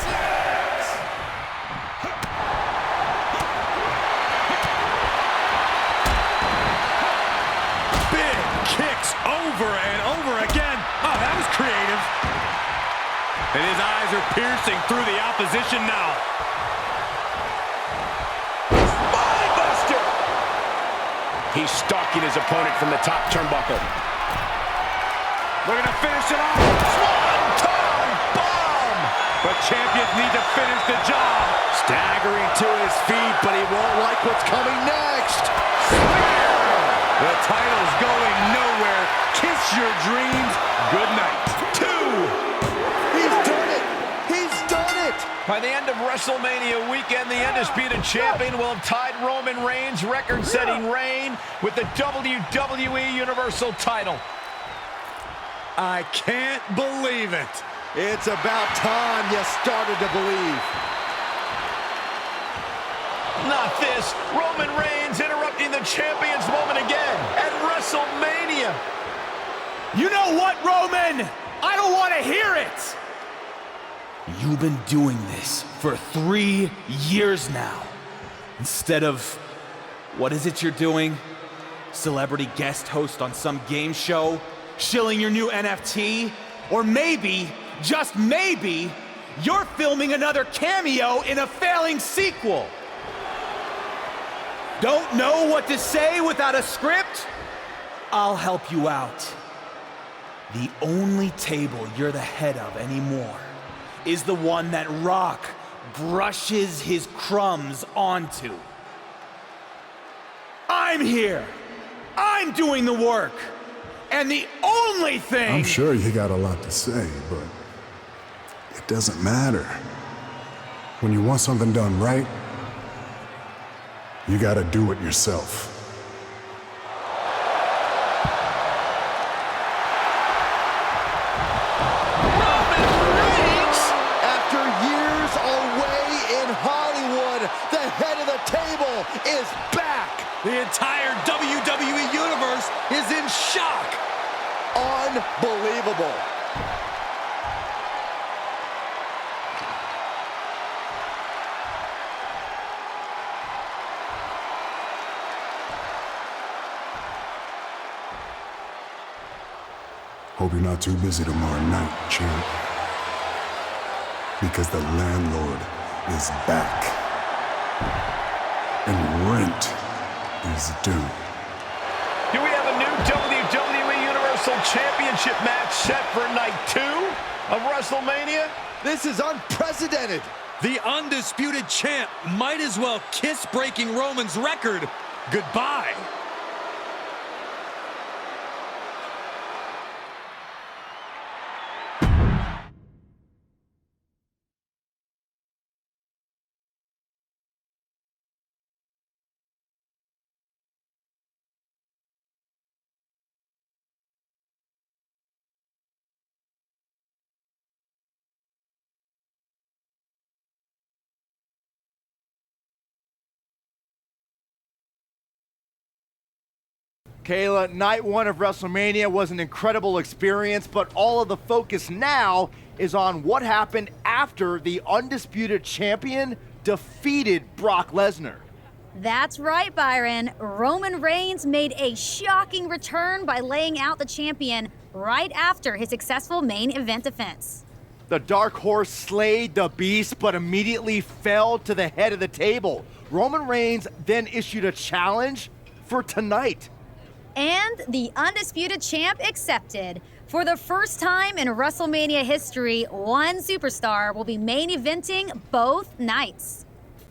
Big kicks over and over again. Oh, that was creative. And his eyes are piercing through the opposition now. Spinebuster! He's stalking his opponent from the top turnbuckle. Looking to finish it off. Swanton bomb! But champions need to finish the job. Staggering to his feet, but he won't like what's coming next. The title's going nowhere. Kiss your dreams. Good night. 2. He's done it. He's done it. By the end of WrestleMania weekend, the undisputed champion will have tied Roman Reigns' record-setting reign with the WWE Universal title. I can't believe it. It's about time you started to believe. Not this. Roman Reigns interrupting the champion's moment again at WrestleMania. You know what, Roman? I don't want to hear it! You've been doing this for 3 years now. Instead of, what is it you're doing? Celebrity guest host on some game show? Shilling your new NFT? Or maybe, just maybe, you're filming another cameo in a failing sequel. Don't know what to say without a script? I'll help you out. The only table you're the head of anymore is the one that Rock brushes his crumbs onto. I'm here. I'm doing the work. And the only thing... I'm sure you got a lot to say, but it doesn't matter. When you want something done right, you gotta do it yourself. After years away in Hollywood, the head of the table is back. The entire WWE Universe is in shock. Unbelievable. Hope you're not too busy tomorrow night, champ. Because the landlord is back. and rent is due. Here we have a new WWE Universal Championship match set for night 2 of WrestleMania. This is unprecedented. The undisputed champ might as well kiss breaking Roman's record goodbye. Kayla, night 1 of WrestleMania was an incredible experience, but all of the focus now is on what happened after the undisputed champion defeated Brock Lesnar. That's right, Byron. Roman Reigns made a shocking return by laying out the champion right after his successful main event defense. The Dark Horse slayed the beast, but immediately fell to the head of the table. Roman Reigns then issued a challenge for tonight. And the undisputed champ accepted. For the first time in WrestleMania history, one superstar will be main eventing both nights.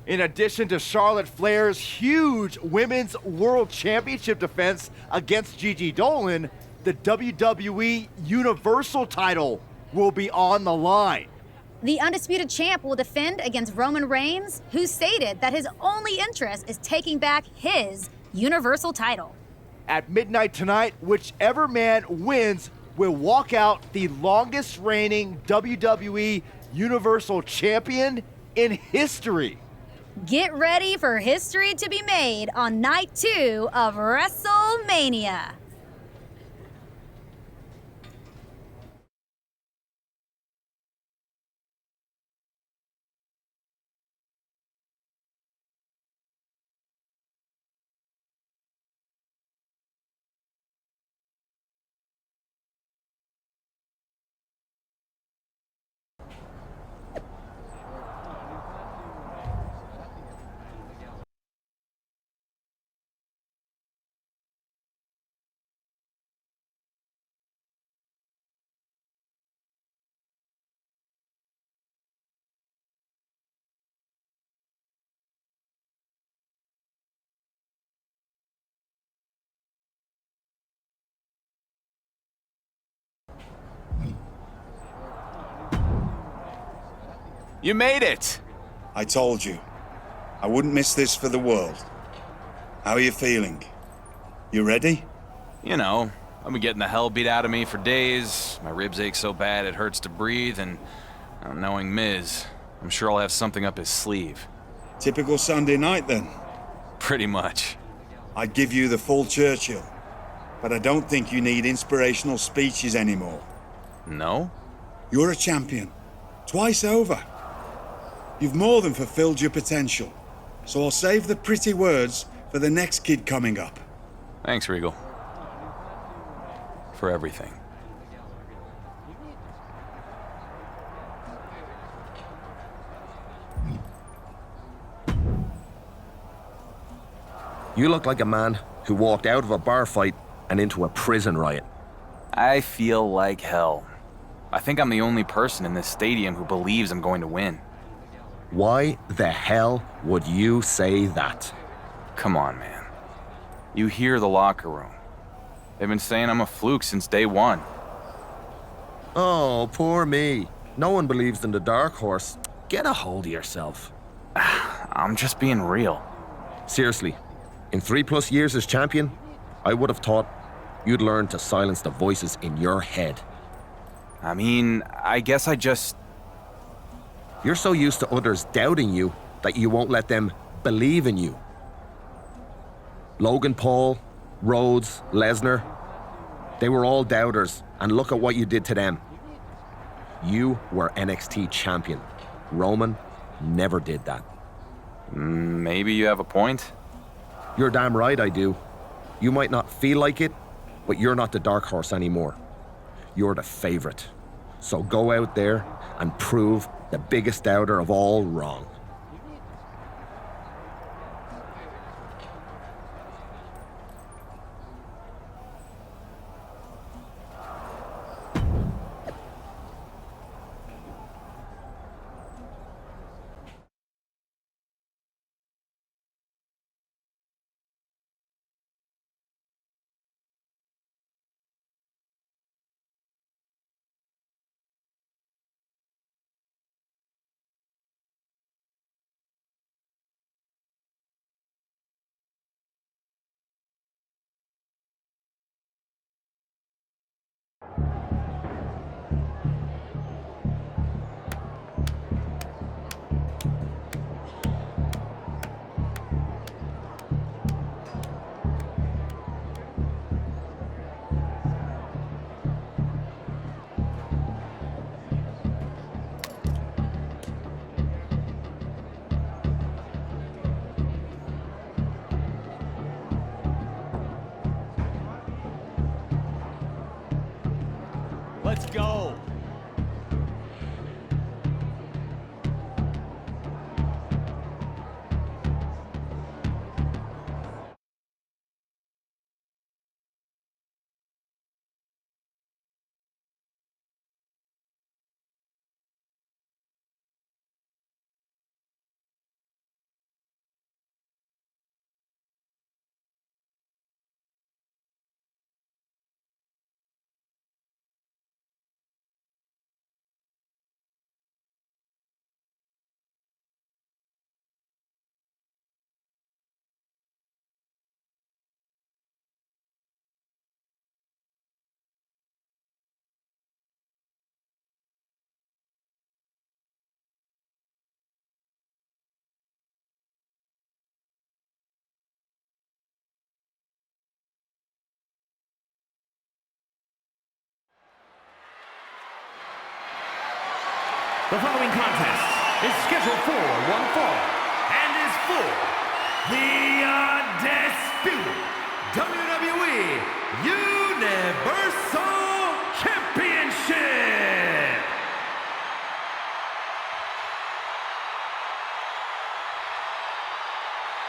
In addition to Charlotte Flair's huge Women's World Championship defense against Gigi Dolan, the WWE Universal title will be on the line. The undisputed champ will defend against Roman Reigns, who stated that his only interest is taking back his Universal title. At midnight tonight, whichever man wins will walk out the longest reigning WWE Universal Champion in history. Get ready for history to be made on night 2 of WrestleMania. You made it! I told you. I wouldn't miss this for the world. How are you feeling? You ready? You know, I've been getting the hell beat out of me for days. My ribs ache so bad it hurts to breathe, and knowing Miz, I'm sure I'll have something up his sleeve. Typical Sunday night, then? Pretty much. I'd give you the full Churchill, but I don't think you need inspirational speeches anymore. No? You're a champion. Twice over. You've more than fulfilled your potential, so I'll save the pretty words for the next kid coming up. Thanks, Regal. For everything. You look like a man who walked out of a bar fight and into a prison riot. I feel like hell. I think I'm the only person in this stadium who believes I'm going to win. Why the hell would you say that? Come on, man. You hear the locker room. They've been saying I'm a fluke since day one. Oh, poor me. No one believes in the Dark Horse. Get a hold of yourself. I'm just being real. Seriously, in 3+ years as champion, I would have thought you'd learn to silence the voices in your head. I mean, I guess I just... You're so used to others doubting you that you won't let them believe in you. Logan Paul, Rhodes, Lesnar, they were all doubters, and look at what you did to them. You were NXT champion. Roman never did that. Maybe you have a point. You're damn right I do. You might not feel like it, but you're not the Dark Horse anymore. You're the favorite. So go out there and prove the biggest doubter of all wrong. The following contest is scheduled for one fall and is for the undisputed WWE Universal Championship.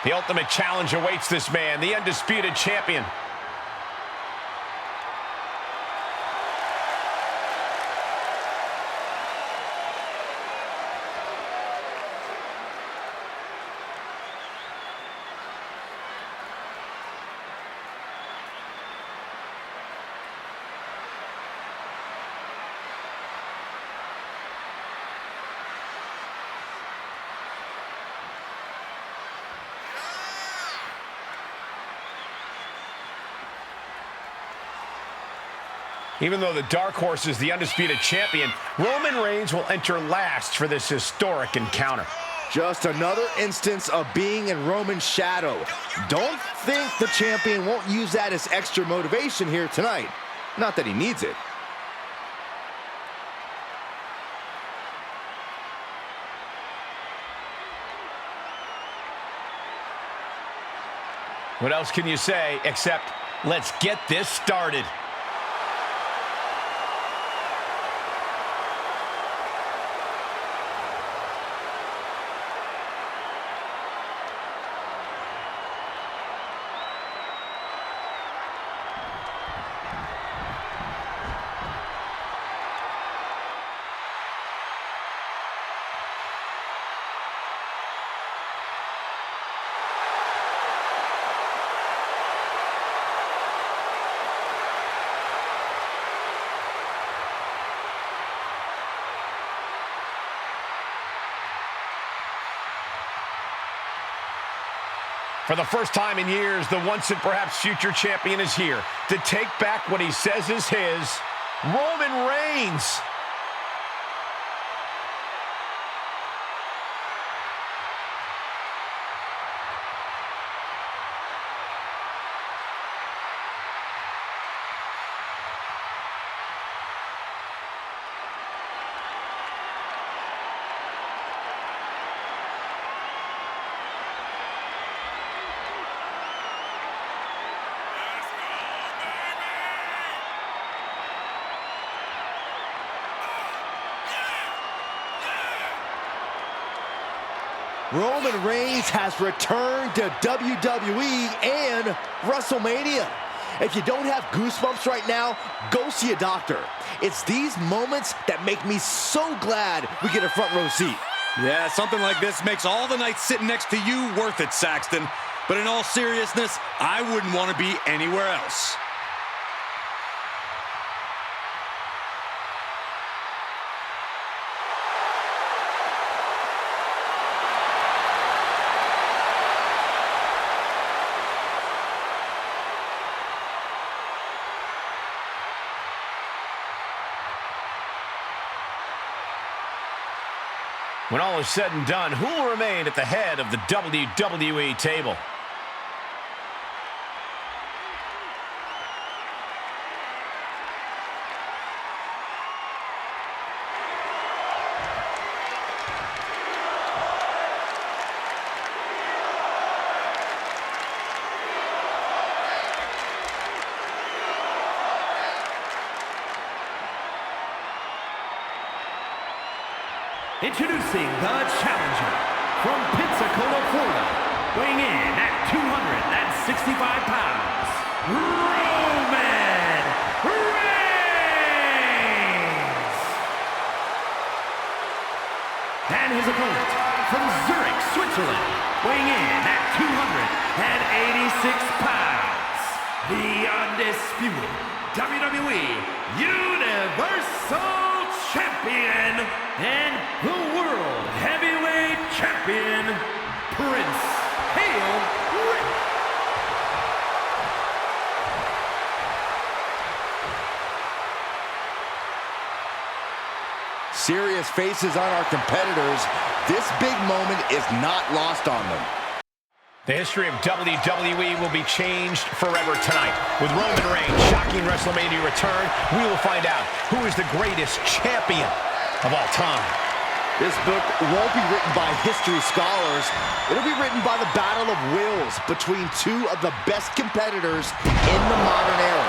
The ultimate challenge awaits this man, the undisputed champion. Even though the Dark Horse is the undisputed champion, Roman Reigns will enter last for this historic encounter. Just another instance of being in Roman's shadow. Don't think the champion won't use that as extra motivation here tonight. Not that he needs it. What else can you say except, let's get this started. For the first time in years, the once and perhaps future champion is here to take back what he says is his, Roman Reigns. Roman Reigns has returned to WWE and WrestleMania. If you don't have goosebumps right now, go see a doctor. It's these moments that make me so glad we get a front row seat. Yeah, something like this makes all the nights sitting next to you worth it, Saxton. But in all seriousness, I wouldn't want to be anywhere else. When all is said and done, who will remain at the head of the WWE table? Introducing the challenger from Pensacola, Florida, weighing in at 265 pounds, Roman Reigns! And his opponent from Zurich, Switzerland, weighing in at 286 pounds, the undisputed WWE Universal Champion and the World Heavyweight Champion, Prince Henrik. Serious faces on our competitors. This big moment is not lost on them. The history of WWE will be changed forever tonight. With Roman Reigns' shocking WrestleMania return, we will find out who is the greatest champion of all time. This book won't be written by history scholars. It'll be written by the battle of wills between two of the best competitors in the modern era.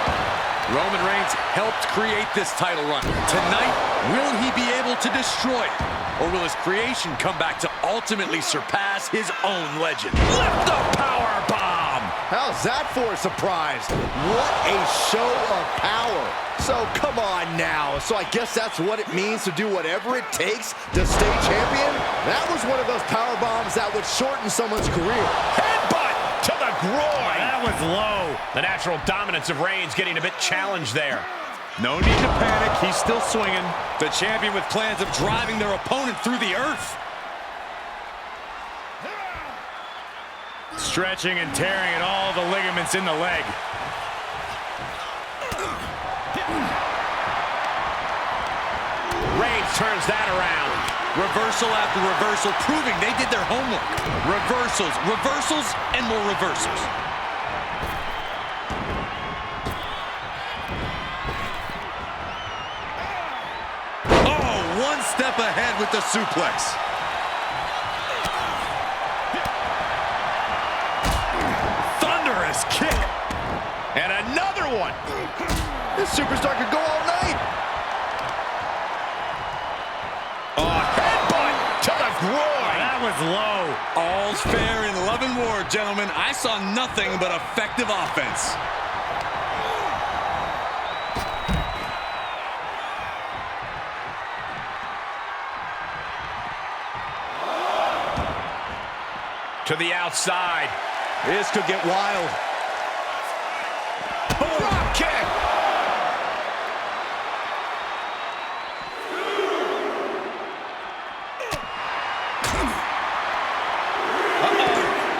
Roman Reigns helped create this title run. Tonight, will he be able to destroy it? Or will his creation come back to ultimately surpass his own legend? Lift the power bomb! How's that for a surprise? What a show of power. So come on now. So I guess that's what it means to do whatever it takes to stay champion? That was one of those power bombs that would shorten someone's career. Headbutt to the groin. That was low. The natural dominance of Reigns getting a bit challenged there. No need to panic. He's still swinging. The champion with plans of driving their opponent through the earth. Stretching and tearing at all the ligaments in the leg. Reigns turns that around. Reversal after reversal, proving they did their homework. Reversals, reversals, and more reversals. Oh, one step ahead with the suplex. Thunderous kick. And another one. This superstar could go all night. Headbutt to the groin. That was low. All's fair in love and war, gentlemen. I saw nothing but effective offense. To the outside. This could get wild. Drop kick.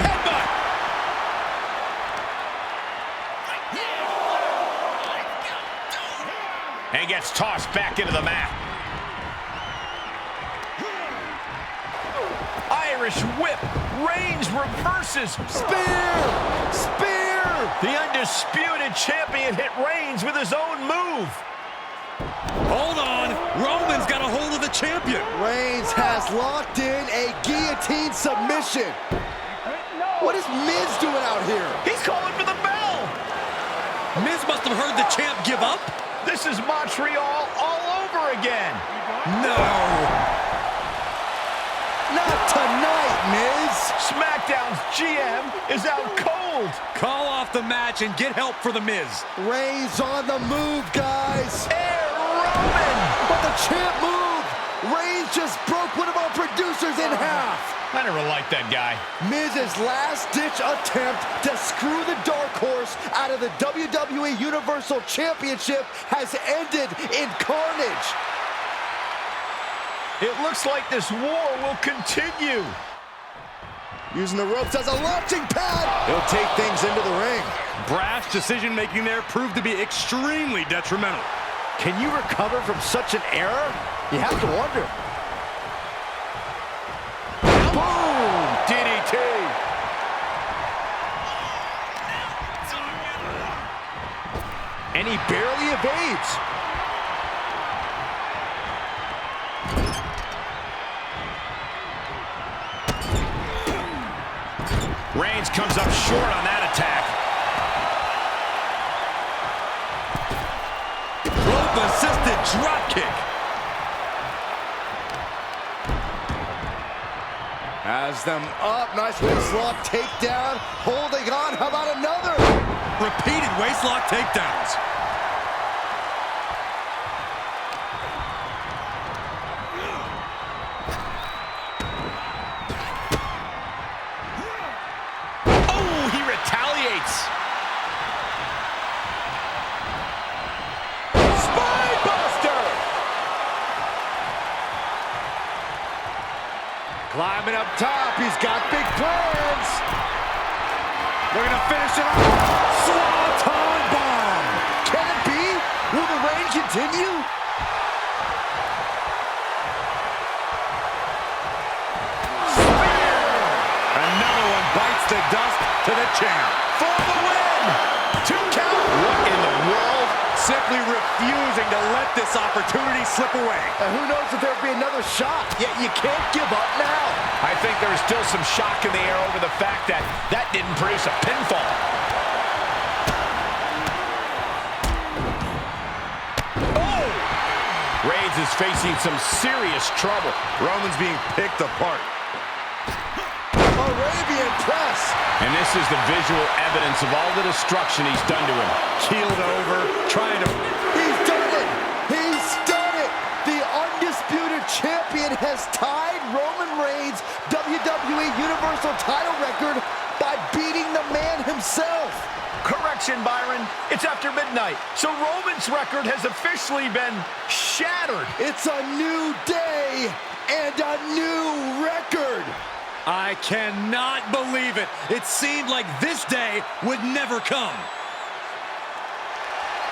Headbutt. And gets tossed back into the mat. Irish whip. Reigns reverses. Spear! Spear! The undisputed champion hit Reigns with his own move. Hold on. Roman's got a hold of the champion. Reigns has locked in a guillotine submission. What is Miz doing out here? He's calling for the bell. Miz must have heard the champ give up. This is Montreal all over again. No. Not tonight, Miz. SmackDown's GM is out cold. Call off the match and get help for the Miz. Reigns on the move, guys. Air Roman. But the champ moved. Reigns just broke one of our producers in half. I never liked that guy. Miz's last-ditch attempt to screw the Dark Horse out of the WWE Universal Championship has ended in carnage. It looks like this war will continue. Using the ropes as a launching pad. He'll take things into the ring. Brash decision-making there proved to be extremely detrimental. Can you recover from such an error? You have to wonder. Boom! DDT. And he barely evades. Reigns comes up short on that attack. Rope-assisted dropkick. Has them up. Nice waistlock takedown. Holding on. How about another? Repeated waistlock takedowns. Oh, he retaliates. Spinebuster. Climbing up top. He's got big plans. They're going to finish it off. Swanton bomb. Can it be? Will the reign continue? Spear. Another one bites the dust to the champ. For the win. 2 count. What in the world? simply refusing to let this opportunity slip away. And who knows if there'll be another shot, yet you can't give up now. I think there is still some shock in the air over the fact that that didn't produce a pinfall. Oh! Reigns is facing some serious trouble. Roman's being picked apart. Arabian press. And this is the visual evidence of all the destruction he's done to him. Keeled over, trying to... He's done it. He's done it. The undisputed champion has tied Roman Reigns' WWE Universal title record by beating the man himself. Correction, Byron. It's after midnight, so Roman's record has officially been shattered. It's a new day and a new record. I cannot believe it. It seemed like this day would never come.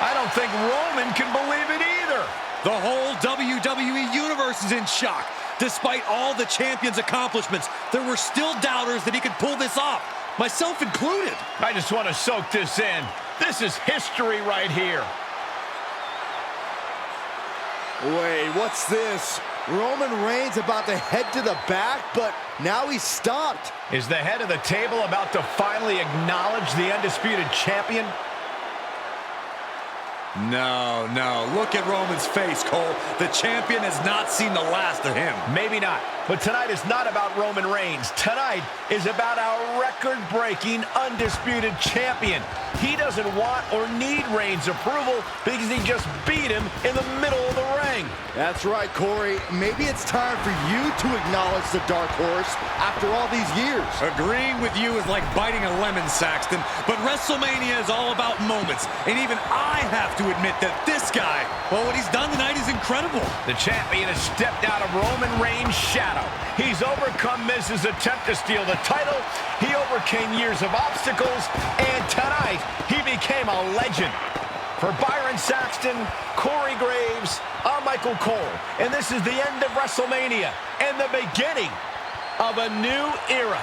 I don't think Roman can believe it either. The whole WWE Universe is in shock. Despite all the champion's accomplishments, there were still doubters that he could pull this off, myself included. I just want to soak this in. This is history right here. Wait, what's this? Roman Reigns about to head to the back, but now he's stopped. Is the head of the table about to finally acknowledge the undisputed champion? No, no. Look at Roman's face, Cole. The champion has not seen the last of him. Maybe not. But tonight is not about Roman Reigns. Tonight is about our record-breaking, undisputed champion. He doesn't want or need Reigns' approval because he just beat him in the middle of the ring. That's right, Corey. Maybe it's time for you to acknowledge the dark horse after all these years. Agreeing with you is like biting a lemon, Saxton. But WrestleMania is all about moments. And even I have to admit that this guy, well, what he's done tonight is incredible. The champion has stepped out of Roman Reigns' shadow. He's overcome Miz's attempt to steal the title. He overcame years of obstacles. And tonight, he became a legend. For Byron Saxton, Corey Graves, I'm Michael Cole. And this is the end of WrestleMania and the beginning of a new era.